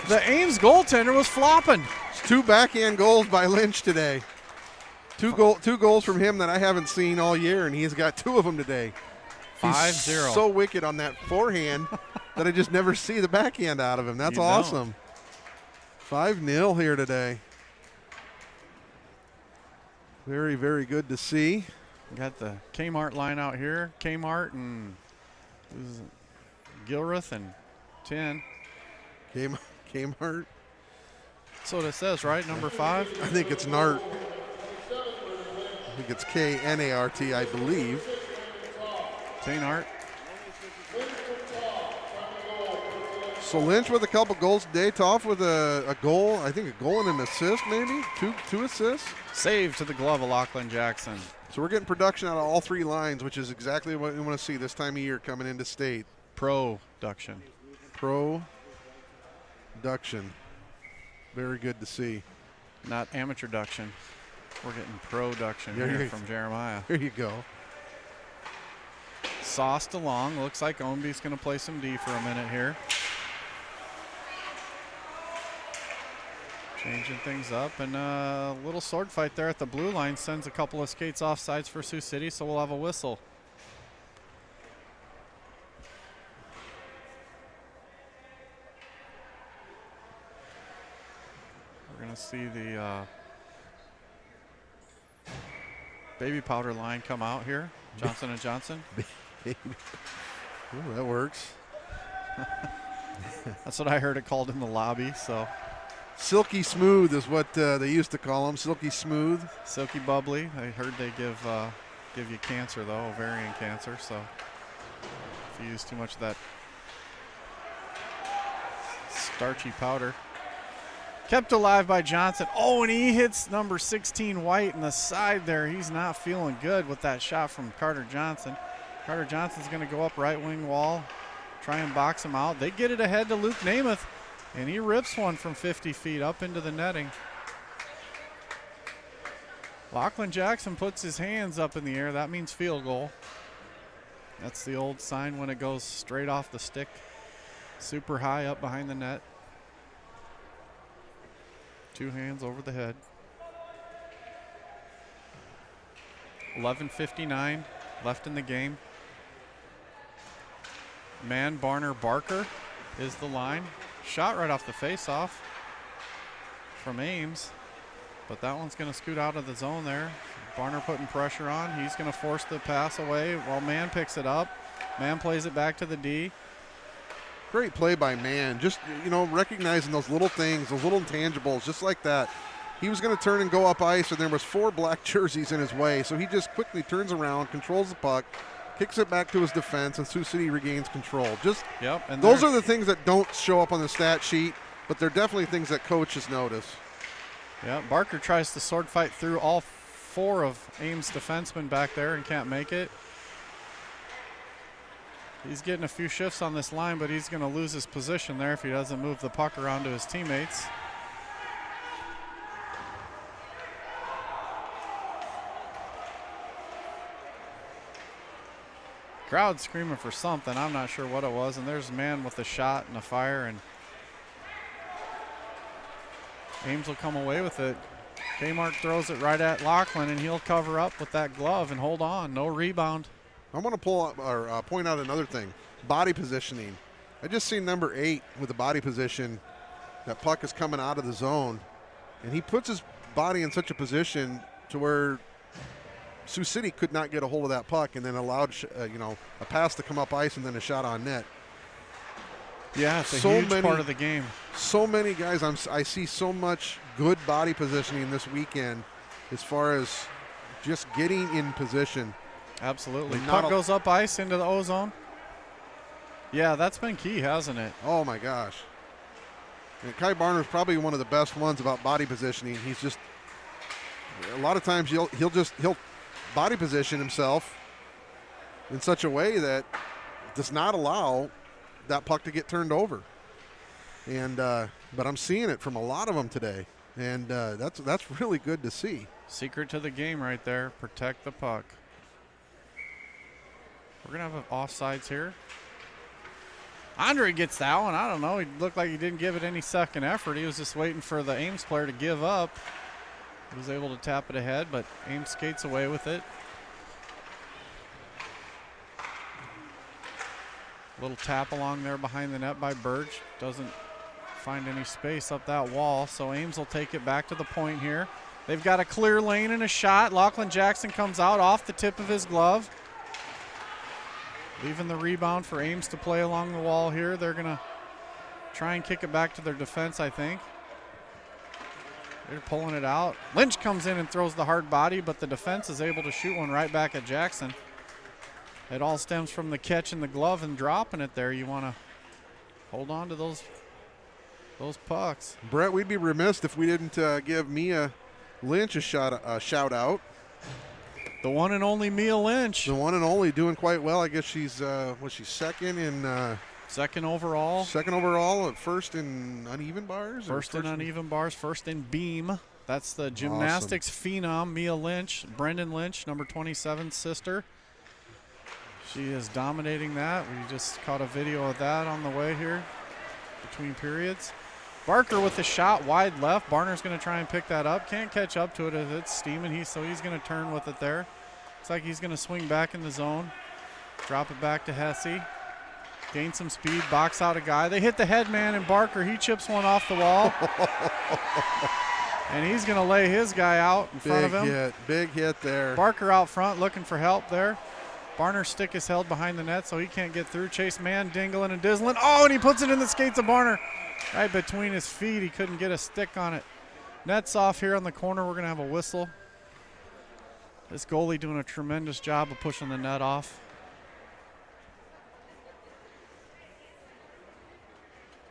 the Ames goaltender was flopping. It's 2 backhand goals by Lynch today. Two goals from him that I haven't seen all year, and he's got 2 of them today. 5-0. So wicked on that forehand that I just never see the backhand out of him. That's awesome. 5-0 here today. Very, very good to see. Got the Kmart line out here. Kmart and Gilruth and 10. Kmart. That's what it says, right? Number 5? I think it's Nart. I think it's K-N-A-R-T, I believe. Nart. So Lynch with a couple goals today. Toff with a goal. I think a goal and an assist, maybe. Two assists. Save to the glove of Lachlan Jackson. So we're getting production out of all 3 lines, which is exactly what we want to see this time of year coming into state. Production. Production. Very good to see. Not amateur duction. We're getting production here from Jeremiah. Here you go. Sauced along. Looks like Omby's going to play some D for a minute here. Changing things up, and a little sword fight there at the blue line sends a couple of skates off sides for Sioux City, so we'll have a whistle. We're going to see the baby powder line come out here. Johnson & Johnson. Ooh, that works. That's what I heard it called in the lobby, so. Silky smooth is what they used to call them. Silky smooth. Silky bubbly. I heard they give you cancer though, ovarian cancer. So if you use too much of that starchy powder. Kept alive by Johnson. Oh, and he hits number 16 White in the side there. He's not feeling good with that shot from Carter Johnson. Carter Johnson's going to go up right wing wall, try and box him out. They get it ahead to Luke Namath. And he rips one from 50 feet up into the netting. Lachlan Jackson puts his hands up in the air. That means field goal. That's the old sign when it goes straight off the stick, super high up behind the net. 2 hands over the head. 11:59 left in the game. Man, Barner, Barker is the line. Shot right off the face-off from Ames, but that one's going to scoot out of the zone there. Barner putting pressure on. He's going to force the pass away while Man picks it up. Man plays it back to the D. Great play by Man. Just, recognizing those little things, those little intangibles, just like that. He was going to turn and go up ice, and there was 4 black jerseys in his way, so he just quickly turns around, controls the puck, kicks it back to his defense, and Sioux City regains control. And those are the things that don't show up on the stat sheet, but they're definitely things that coaches notice. Yeah, Barker tries to sword fight through all 4 of Ames' defensemen back there and can't make it. He's getting a few shifts on this line, but he's going to lose his position there if he doesn't move the puck around to his teammates. Crowd screaming for something. I'm not sure what it was. And there's a man with a shot and a fire, and Ames will come away with it. Kmark throws it right at Lachlan, and he'll cover up with that glove and hold on. No rebound. I want to pull up or point out another thing. Body positioning. I just seen number 8 with the body position. That puck is coming out of the zone, and he puts his body in such a position to where Sioux City could not get a hold of that puck, and then allowed a pass to come up ice and then a shot on net. Yeah, it's a huge part of the game. So many guys. I see so much good body positioning this weekend as far as just getting in position. Absolutely. Puck goes up ice into the O-zone. Yeah, that's been key, hasn't it? Oh, my gosh. And Kai Barner is probably one of the best ones about body positioning. He's just – a lot of times he'll body position himself in such a way that does not allow that puck to get turned over. And but I'm seeing it from a lot of them today, and that's really good to see. Secret to the game right there. Protect the puck. We're going to have offsides here. Andre gets that one. I don't know. He looked like he didn't give it any second effort. He was just waiting for the Ames player to give up. He was able to tap it ahead, but Ames skates away with it. Little tap along there behind the net by Burge. Doesn't find any space up that wall, so Ames will take it back to the point here. They've got a clear lane and a shot. Lachlan Jackson comes out off the tip of his glove. Leaving the rebound for Ames to play along the wall here. They're going to try and kick it back to their defense, I think. They're pulling it out. Lynch comes in and throws the hard body, but the defense is able to shoot one right back at Jackson. It all stems from the catch in the glove and dropping it there. You want to hold on to those pucks. Brett, we'd be remiss if we didn't give Mia Lynch a shout out. The one and only Mia Lynch. The one and only, doing quite well. I guess she's second in second overall. Second overall, first in uneven bars. First in uneven bars, first in beam. That's the gymnastics phenom, Mia Lynch, Brendan Lynch, number 27's sister. She is dominating that. We just caught a video of that on the way here between periods. Barker with the shot wide left. Barner's going to try and pick that up. Can't catch up to it as it's steaming. So he's going to turn with it there. Looks like he's going to swing back in the zone. Drop it back to Hesse. Gain some speed, box out a guy. They hit the head man, and Barker, he chips one off the wall. And he's going to lay his guy out in front of him. Big hit there. Barker out front looking for help there. Barner's stick is held behind the net, so he can't get through. Chase man dingling and dizzling. Oh, and he puts it in the skates of Barner. Right between his feet. He couldn't get a stick on it. Net's off here on the corner. We're going to have a whistle. This goalie doing a tremendous job of pushing the net off.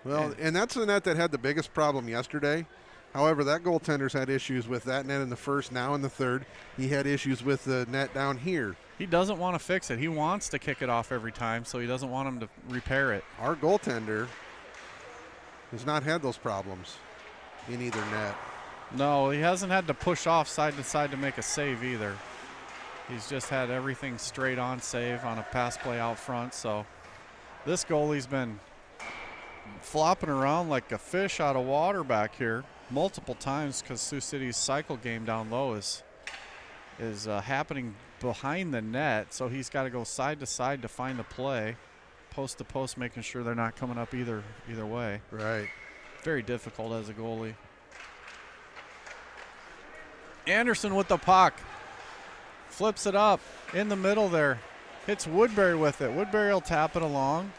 Well, and that's the net that had the biggest problem yesterday. However, that goaltender's had issues with that net in the first, now in the third. He had issues with the net down here. He doesn't want to fix it. He wants to kick it off every time, so he doesn't want him to repair it. Our goaltender has not had those problems in either net. No, he hasn't had to push off side to side to make a save either. He's just had everything straight on save on a pass play out front. So this goalie's been flopping around like a fish out of water back here multiple times because Sioux City's cycle game down low is happening behind the net. So he's got to go side to side to find the play, post to post, making sure they're not coming up either way. Right. Very difficult as a goalie. Anderson with the puck. Flips it up in the middle there. Hits Woodbury with it. Woodbury will tap it along.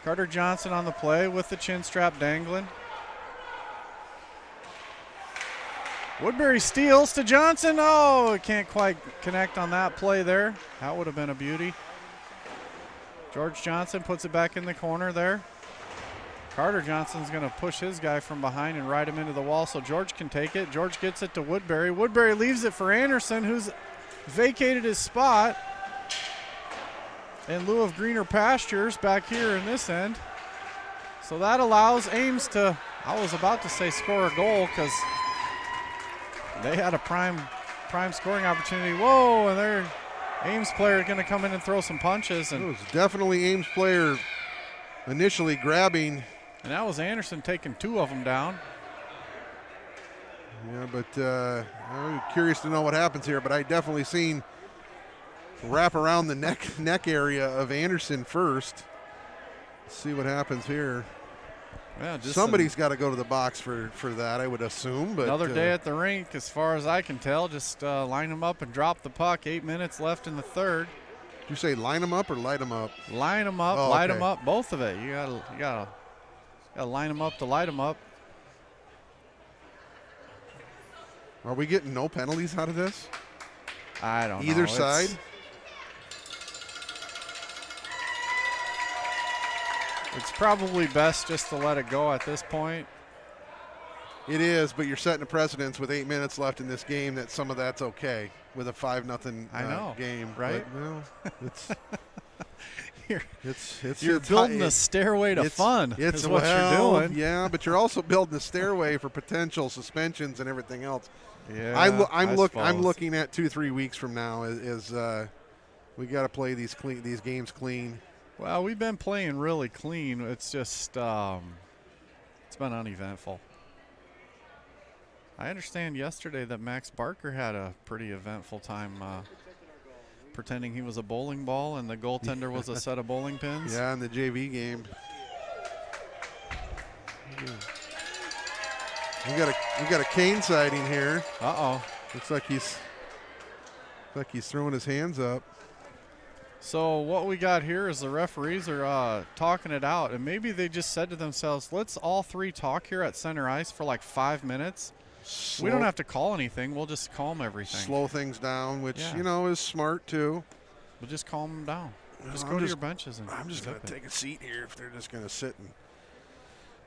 Carter Johnson on the play with the chin strap dangling. Woodbury steals to Johnson. Oh, can't quite connect on that play there. That would have been a beauty. George Johnson puts it back in the corner there. Carter Johnson's going to push his guy from behind and ride him into the wall so George can take it. George gets it to Woodbury. Woodbury leaves it for Anderson, who's vacated his spot in lieu of greener pastures back here in this end. So that allows Ames to, I was about to say score a goal because they had a prime scoring opportunity. Whoa, and their Ames player going to come in and throw some punches. And it was definitely Ames player initially grabbing. And that was Anderson taking two of them down. Yeah, but I'm curious to know what happens here, but I definitely seen wrap around the neck area of Anderson first. Let's see what happens here. Yeah, just somebody's got to go to the box for that, I would assume. But another day at the rink, as far as I can tell. Just line them up and drop the puck. 8 minutes left in the third. Did you say line them up or light them up? Line them up, light them up, both of it. You gotta line them up to light them up. Are we getting no penalties out of this? I don't know. Either side? It's probably best just to let it go at this point. It is, but you're setting a precedence with 8 minutes left in this game that some of that's okay with a 5-0 game. Right? But, well, it's you're building a stairway to fun. It's what you're doing. Yeah, but you're also building a stairway for potential suspensions and everything else. Yeah, I'm looking at 2-3 weeks from now is we got to play these games clean. Well, we've been playing really clean. It's just it's been uneventful. I understand yesterday that Max Barker had a pretty eventful time pretending he was a bowling ball and the goaltender was a set of bowling pins. Yeah, in the JV game. We got a Kane sighting here. Uh-oh. Looks like he's throwing his hands up. So what we got here is the referees are talking it out, and maybe they just said to themselves, let's all three talk here at center ice for like 5 minutes We don't have to call anything. We'll just calm everything. Slow things down, which, you know, is smart too. We'll just calm them down. Just go to your benches. And I'm just going to take a seat here if they're just going to sit and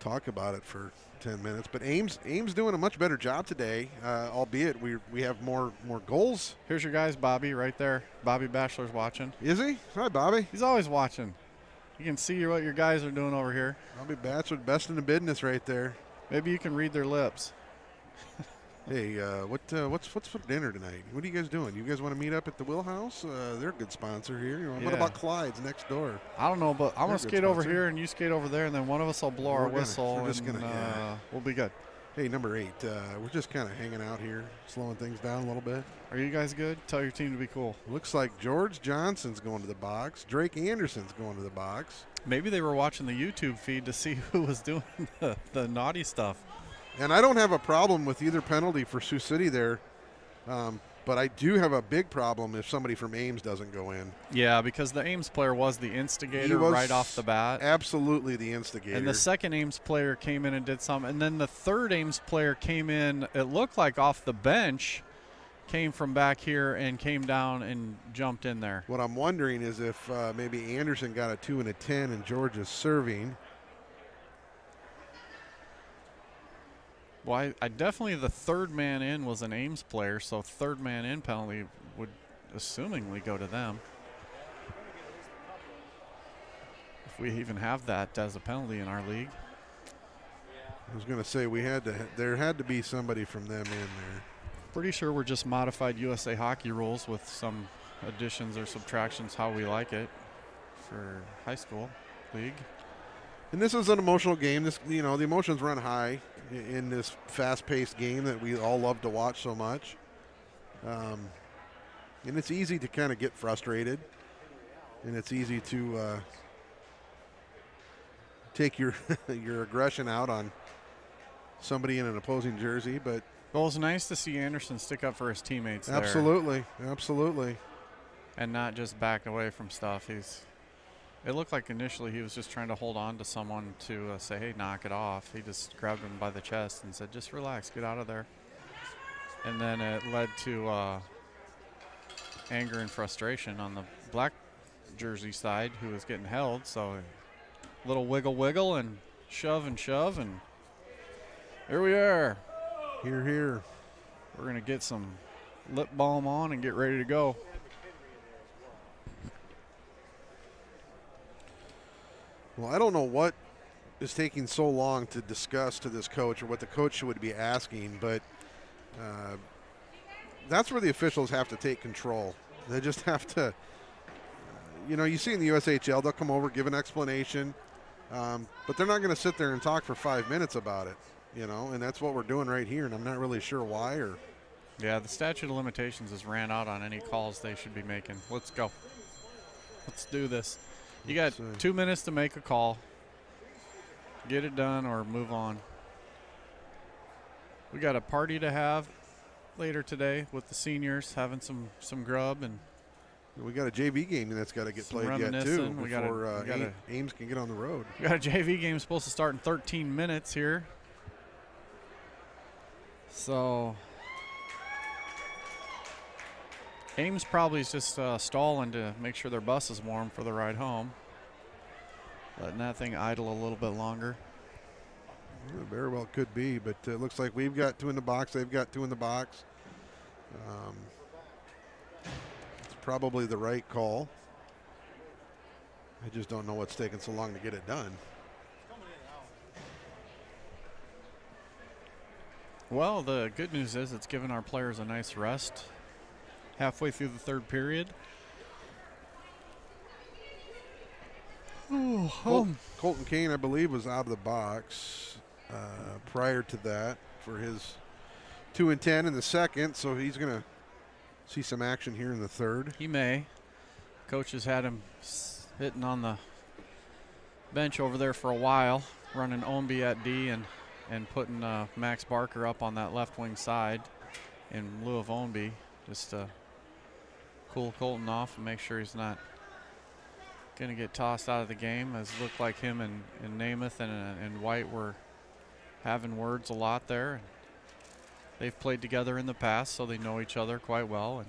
talk about it for 10 minutes. But Ames doing a much better job today, albeit we have more goals. Here's your guys, Bobby, right there. Bobby Bachelor's watching. Is he? Hi, Bobby. He's always watching. You can see what your guys are doing over here. Bobby Bachelor, best in the business right there. Maybe you can read their lips. Hey, what's for dinner tonight? What are you guys doing? You guys want to meet up at the Wheelhouse? They're a good sponsor here. What about Clyde's next door? I don't know, but I'm going to skate over here and you skate over there, and then one of us will blow our whistle, we'll be good. Hey, number 8, we're just kind of hanging out here, slowing things down a little bit. Are you guys good? Tell your team to be cool. Looks like George Johnson's going to the box. Drake Anderson's going to the box. Maybe they were watching the YouTube feed to see who was doing the naughty stuff. And I don't have a problem with either penalty for Sioux City there, but I do have a big problem if somebody from Ames doesn't go in. Yeah, because the Ames player was the instigator right off the bat. Absolutely the instigator. And the second Ames player came in and did something. And then the third Ames player came in, it looked like off the bench, came from back here and came down and jumped in there. What I'm wondering is if maybe Anderson got a 2 and a 10 and George is serving. Well, I definitely, the third man in was an Ames player, so third man in penalty would assumingly go to them. If we even have that as a penalty in our league. I was going to say there had to be somebody from them in there. Pretty sure we're just modified USA Hockey rules with some additions or subtractions how we like it for high school league. And this is an emotional game. The emotions run high in this fast-paced game that we all love to watch so much. And it's easy to kind of get frustrated, and it's easy to take your your aggression out on somebody in an opposing jersey. But it was nice to see Anderson stick up for his teammates. Absolutely, absolutely, and not just back away from stuff. It looked like initially he was just trying to hold on to someone to say, hey, knock it off. He just grabbed him by the chest and said, just relax, get out of there. And then it led to anger and frustration on the black jersey side who was getting held. So a little wiggle and shove, and here we are. Here. We're going to get some lip balm on and get ready to go. Well, I don't know what is taking so long to discuss to this coach or what the coach would be asking, but that's where the officials have to take control. They just have to, you see in the USHL, they'll come over, give an explanation, but they're not going to sit there and talk for 5 minutes about it, and that's what we're doing right here, and I'm not really sure why. Yeah, the statute of limitations has ran out on any calls they should be making. Let's go. Let's do this. You got 2 minutes to make a call. Get it done or move on. We got a party to have later today with the seniors, having some grub, and we got a JV game that's got to get played yet too before Ames can get on the road. We got a JV game supposed to start in 13 minutes here. So Ames probably is just stalling to make sure their bus is warm for the ride home. Letting that thing idle a little bit longer. Yeah, very well could be, but it looks like we've got 2 in the box. They've got 2 in the box. It's probably the right call. I just don't know what's taking so long to get it done. Well, the good news is it's given our players a nice rest halfway through the third period. Colton Kane, I believe, was out of the box prior to that for his 2 and 10 in the second, so he's going to see some action here in the third. He may. Coach has had him hitting on the bench over there for a while, running Omby at D and putting Max Barker up on that left wing side in lieu of Omby, just to cool Colton off and make sure he's not going to get tossed out of the game. As it looked like him and Namath and White were having words a lot there. they've played together in the past, so they know each other quite well, and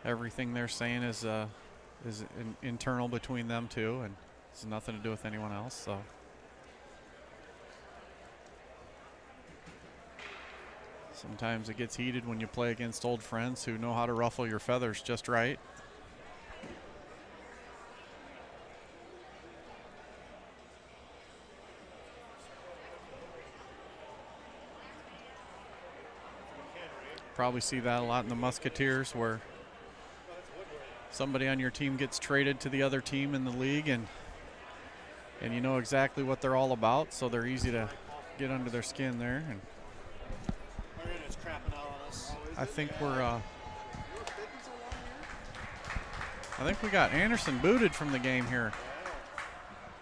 everything they're saying is internal between them two, and has nothing to do with anyone else. So sometimes it gets heated when you play against old friends who know how to ruffle your feathers just right. Probably see that a lot in the Musketeers, where somebody on your team gets traded to the other team in the league, and you know exactly what they're all about, so they're easy to get under their skin there. And I think we got Anderson booted from the game here.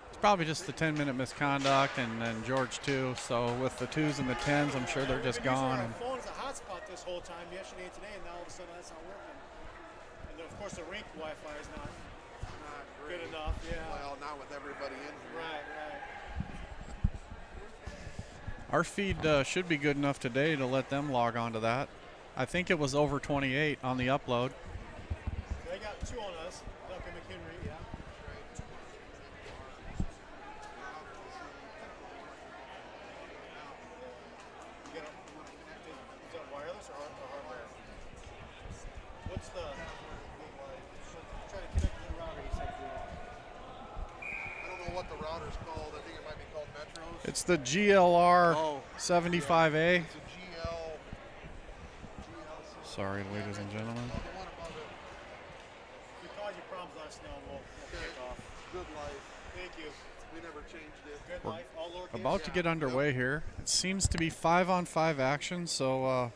It's probably just the 10-minute misconduct, and then George too. So with the 2s and the 10s, I'm sure they're just gone. Our phone is a hotspot this whole time, yesterday and today, and now all of a sudden that's not working. And then of course the rink Wi-Fi is not good enough. Yeah. Well, not with everybody in here. Right. Our feed should be good enough today to let them log on to that. I think it was over 28 on the upload. They got 2 on us, Duck and McHenry, yeah. Is that wireless or hardware? What's the try to connect to the router, he said. I don't know what the router's called. I think it might be called Metros. It's the GLR Oh, 75A. it's a GL. Sorry, ladies and gentlemen. The one above it. If you cause you problems, let us know. We'll kick off. Good life. Thank you. We never changed it. Good life, all lowercase. About to get underway here. It seems to be 5-on-5 action, so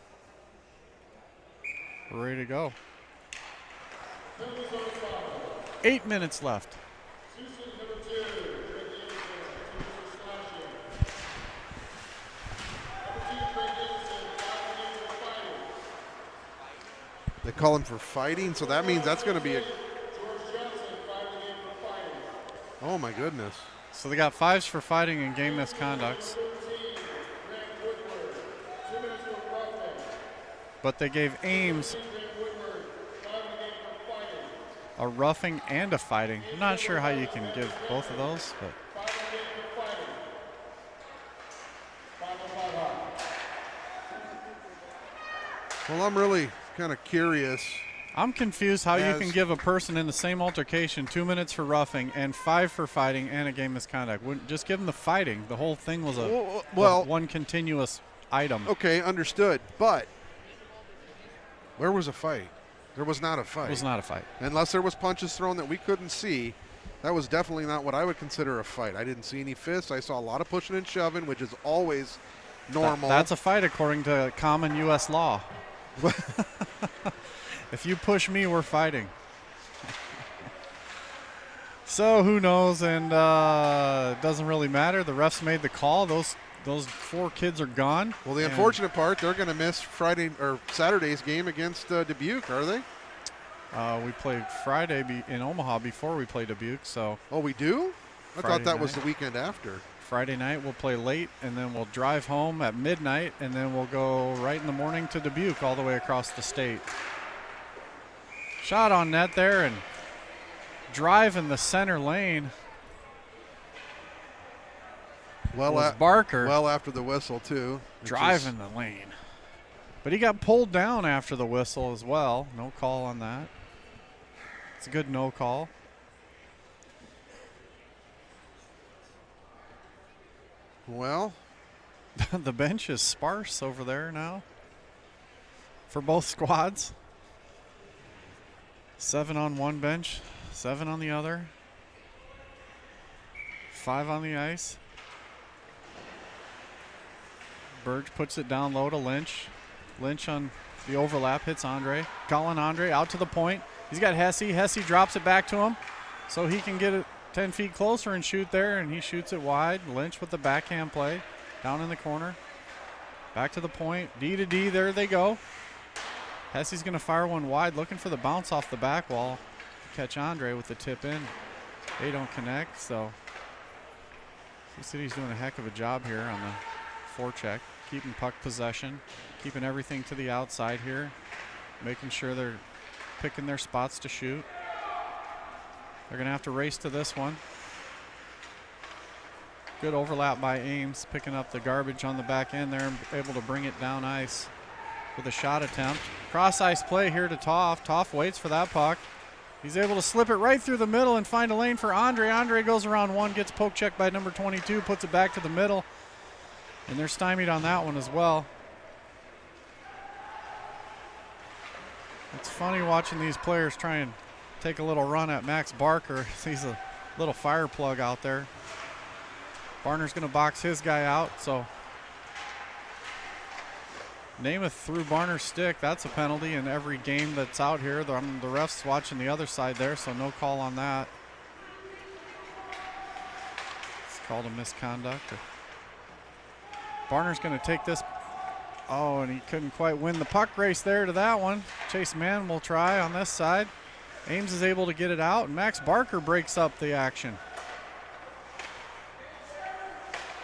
we're ready to go. 8 minutes left. They call him for fighting, so that means that's going to be a. Oh my goodness! So they got 5s for fighting and game misconducts. But they gave Ames a roughing and a fighting. I'm not sure how you can give both of those, but. Well, I'm really kind of curious. I'm confused how you can give a person in the same altercation 2 minutes for roughing and 5 for fighting and a game misconduct. Wouldn't just give them the fighting. The whole thing was a one continuous item. Okay, understood. But where was a fight? There was not a fight. It was not a fight. Unless there was punches thrown that we couldn't see. That was definitely not what I would consider a fight. I didn't see any fists. I saw a lot of pushing and shoving, which is always normal. That's a fight according to common U.S. law. If you push me, we're fighting. So who knows? And it doesn't really matter. The refs made the call. Those 4 kids are gone. Well, the unfortunate part, they're going to miss Friday or Saturday's game against Dubuque, are they? We played Friday in Omaha before we played Dubuque. So. Oh, we do? I Friday thought that was night. the weekend after. Friday night we'll play late, and then we'll drive home at midnight, and then we'll go right in the morning to Dubuque all the way across the state. Shot on net there, and drive in the center lane. Was Barker. Well after the whistle, too. Drive in the lane. But he got pulled down after the whistle as well. No call on that. It's a good no call. Well, the bench is sparse over there now for both squads. 7 on one bench, 7 on the other, 5 on the ice. Burge puts it down low to Lynch. Lynch on the overlap hits Andre. Colin Andre out to the point. He's got Hesse. Hesse drops it back to him so he can get it 10 feet closer and shoot there, and he shoots it wide. Lynch with the backhand play down in the corner. Back to the point. D to D. There they go. Hesse's going to fire one wide, looking for the bounce off the back wall. Catch Andre with the tip in. They don't connect, so Sioux City's doing a heck of a job here on the forecheck. keeping puck possession, keeping everything to the outside here, making sure they're picking their spots to shoot. They're going to have to race to this one. Good overlap by Ames, picking up the garbage on the back end there and able to bring it down ice with a shot attempt. Cross ice play here to Toft. Toft waits for that puck. He's able to slip it right through the middle and find a lane for Andre. Andre goes around one, gets poke checked by number 22, puts it back to the middle. And they're stymied on that one as well. It's funny watching these players try and take a little run at Max Barker. He's a little fire plug out there. Barner's going to box his guy out, so Namath threw Barner's stick. That's a penalty in every game that's out here. The ref's watching the other side there, so no call on that. It's called a misconduct. Barner's going to take this. Oh, and he couldn't quite win the puck race there to that one. Chase Mann will try on this side. Ames is able to get it out, and Max Barker breaks up the action.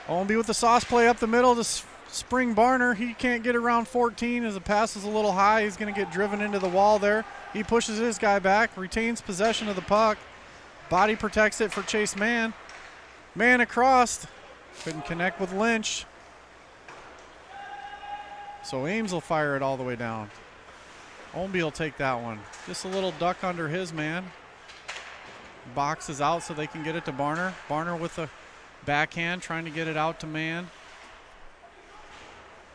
Ownby with the sauce play up the middle to spring Barner. He can't get around 14 as the pass is a little high. He's going to get driven into the wall there. He pushes his guy back, retains possession of the puck. Body protects it for Chase Mann. Mann across. Couldn't connect with Lynch. So Ames will fire it all the way down. Ownby will take that one. Just a little duck under his man. Boxes out so they can get it to Barner. Barner with the backhand trying to get it out to Mann.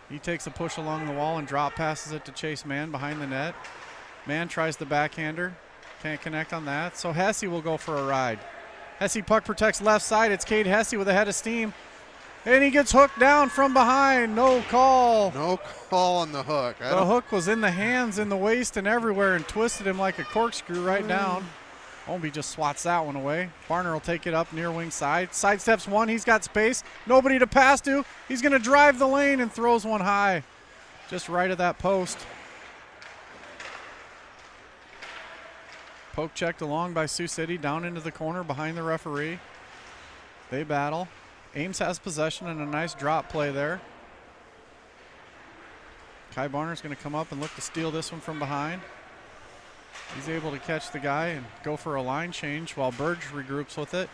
He takes a push along the wall and drop passes it to Chase Mann behind the net. Mann tries the backhander. Can't connect on that. So Hesse will go for a ride. Hesse puck protects left side. It's Cade Hesse with a head of steam. And he gets hooked down from behind. No call. No call on the hook. The hook was in the hands, in the waist, and everywhere and twisted him like a corkscrew right down. Ownby just swats that one away. Barner will take it up near wing side. Sidesteps one. He's got space. Nobody to pass to. He's going to drive the lane and throws one high. Just right of that post. Poke checked along by Sioux City down into the corner behind the referee. They battle. Ames has possession and a nice drop play there. Kai Barner's going to come up and look to steal this one from behind. He's able to catch the guy and go for a line change while Burge regroups with it.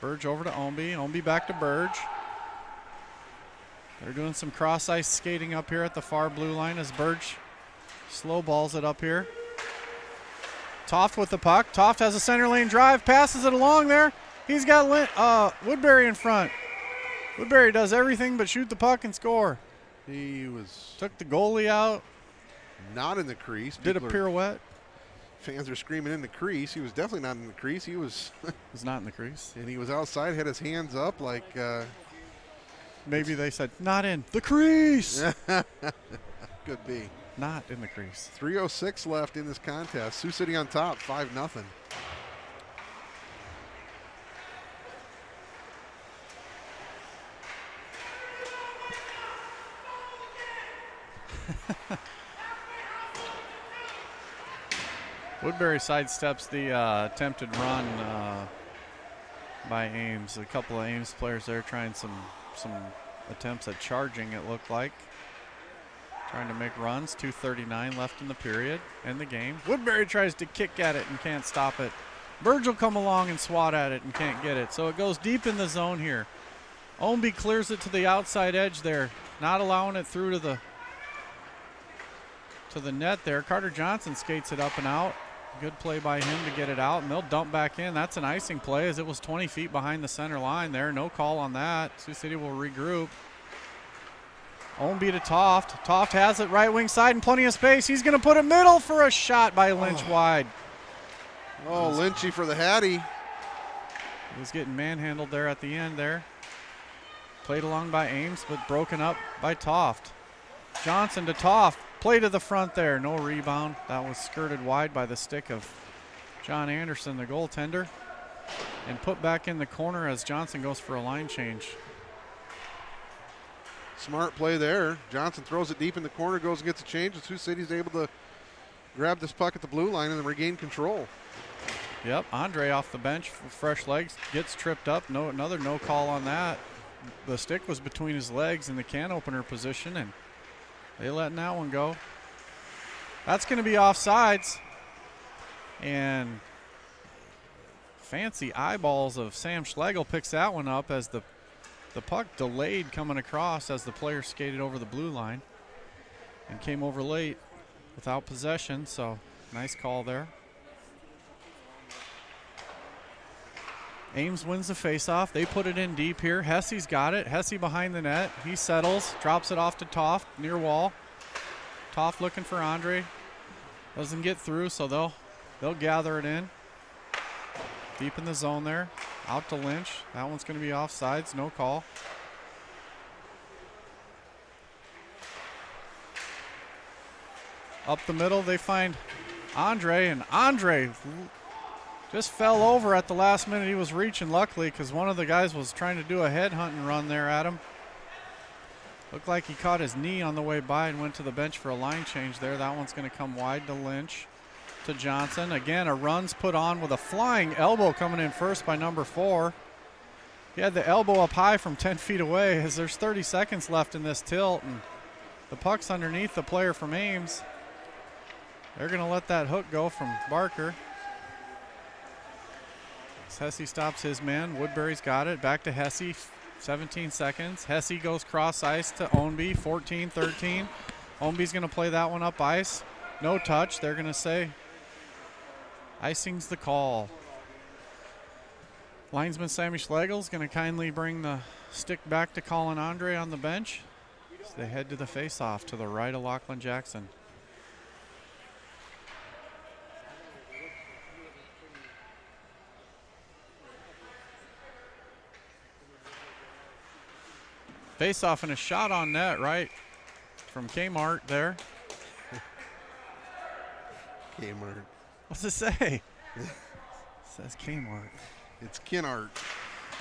Burge over to Ownby. Ownby back to Burge. They're doing some cross ice skating up here at the far blue line as Burge slow balls it up here. Toft with the puck. Toft has a center lane drive, passes it along there. He's got Woodbury in front. Woodbury does everything but shoot the puck and score. He took the goalie out. Not in the crease. Did a pirouette. Fans are screaming in the crease. He was definitely not in the crease. He was was not in the crease. And he was outside, had his hands up like maybe they said, not in the crease. Could be. Not in the crease. 3:06 left in this contest. Sioux City on top, 5-0. Woodbury sidesteps the attempted run by Ames. A couple of Ames players there trying some attempts at charging, it looked like. Trying to make runs. 2:39 left in the period and the game. Woodbury tries to kick at it and can't stop it. Burge will come along and swat at it and can't get it. So it goes deep in the zone here. Ownby clears it to the outside edge there, not allowing it through to the net there. Carter Johnson skates it up and out. Good play by him to get it out, and they'll dump back in. That's an icing play as it was 20 feet behind the center line there. No call on that. Sioux City will regroup. Ownby to Toft. Toft has it right wing side and plenty of space. He's going to put it middle for a shot by Lynch wide. Oh, Lynchy for the Hattie. He was getting manhandled there at the end there. Played along by Ames, but broken up by Toft. Johnson to Toft. Play to the front there. No rebound. That was skirted wide by the stick of John Anderson, the goaltender. And put back in the corner as Johnson goes for a line change. Smart play there. Johnson throws it deep in the corner, goes and gets a change, and Sioux City's able to grab this puck at the blue line and then regain control. Yep, Andre off the bench for fresh legs, gets tripped up. Another no call on that. the stick was between his legs in the can opener position, and they letting that one go. That's going to be offsides. And fancy eyeballs of Sam Schlegel picks that one up as the puck delayed coming across as the player skated over the blue line and came over late without possession, so nice call there. Ames wins the faceoff. They put it in deep here. Hesse's got it. Hesse behind the net. He settles, drops it off to Toft, near wall. Toft looking for Andre. Doesn't get through, so they'll gather it in. Deep in the zone there. Out to Lynch. That one's going to be offsides. No call. Up the middle, they find Andre, and Andre just fell over at the last minute. He was reaching, luckily, because one of the guys was trying to do a headhunting run there at him. Looked like he caught his knee on the way by and went to the bench for a line change there. That one's going to come wide to Lynch. To Johnson. Again, a run's put on with a flying elbow coming in first by number 4. He had the elbow up high from 10 feet away as there's 30 seconds left in this tilt, and the puck's underneath the player from Ames. They're going to let that hook go from Barker. As Hesse stops his man. Woodbury's got it. Back to Hesse. 17 seconds. Hesse goes cross ice to Ownby. 14-13. Ownby's going to play that one up ice. No touch. They're going to say icing's the call. Linesman Sammy Schlegel's going to kindly bring the stick back to Colin Andre on the bench. So they head to the face-off to the right of Lachlan Jackson. Face-off and a shot on net right from Kmart there. Kmart. What's it say? It says Kmart. It's Kinart.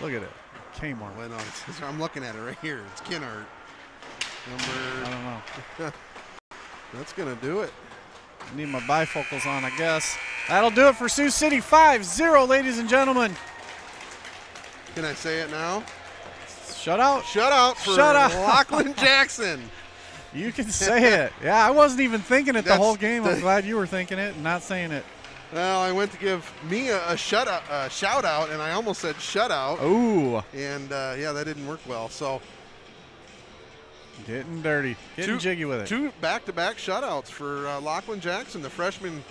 Look at it. Kmart. Well, no, I'm looking at it right here. It's Kinart. I don't know. That's going to do it. Need my bifocals on, I guess. That'll do it for Sioux City. 5-0, ladies and gentlemen. Can I say it now? Shut out. Shutout for Lachlan Jackson. You can say it. Yeah, I wasn't even thinking it the whole game. I'm glad you were thinking it and not saying it. Well, I went to give me a shout out, and I almost said shutout. Ooh. And, yeah, that didn't work well. So getting dirty. Getting jiggy with it. 2 back-to-back shutouts for Lachlan Jackson, the freshman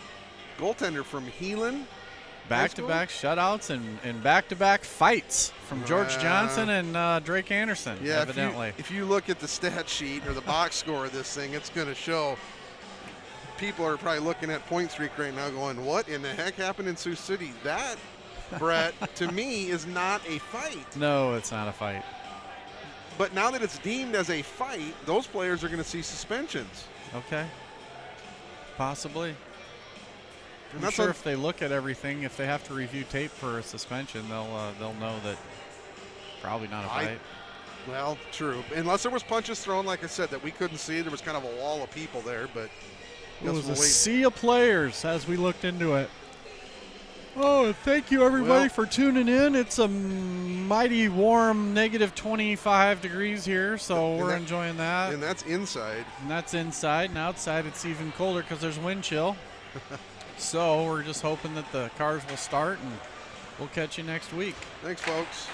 goaltender from Heelan. Back-to-back shutouts and back-to-back fights from George Johnson and Drake Anderson, yeah, evidently. If you look at the stat sheet or the box score of this thing, it's going to show people are probably looking at point streak right now going, what in the heck happened in Sioux City? That, Brett, to me, is not a fight. No, it's not a fight. But now that it's deemed as a fight, those players are going to see suspensions. Okay. Possibly. And I'm sure if they look at everything, if they have to review tape for a suspension, they'll know that probably not a fight. Well, true. Unless there was punches thrown, like I said, that we couldn't see. There was kind of a wall of people there, but it was a sea of players as we looked into it. Oh, thank you everybody for tuning in. It's a mighty warm negative 25 degrees here, so we're enjoying that. And that's inside. And that's inside, and outside it's even colder because there's wind chill. So we're just hoping that the cars will start, and we'll catch you next week. Thanks, folks.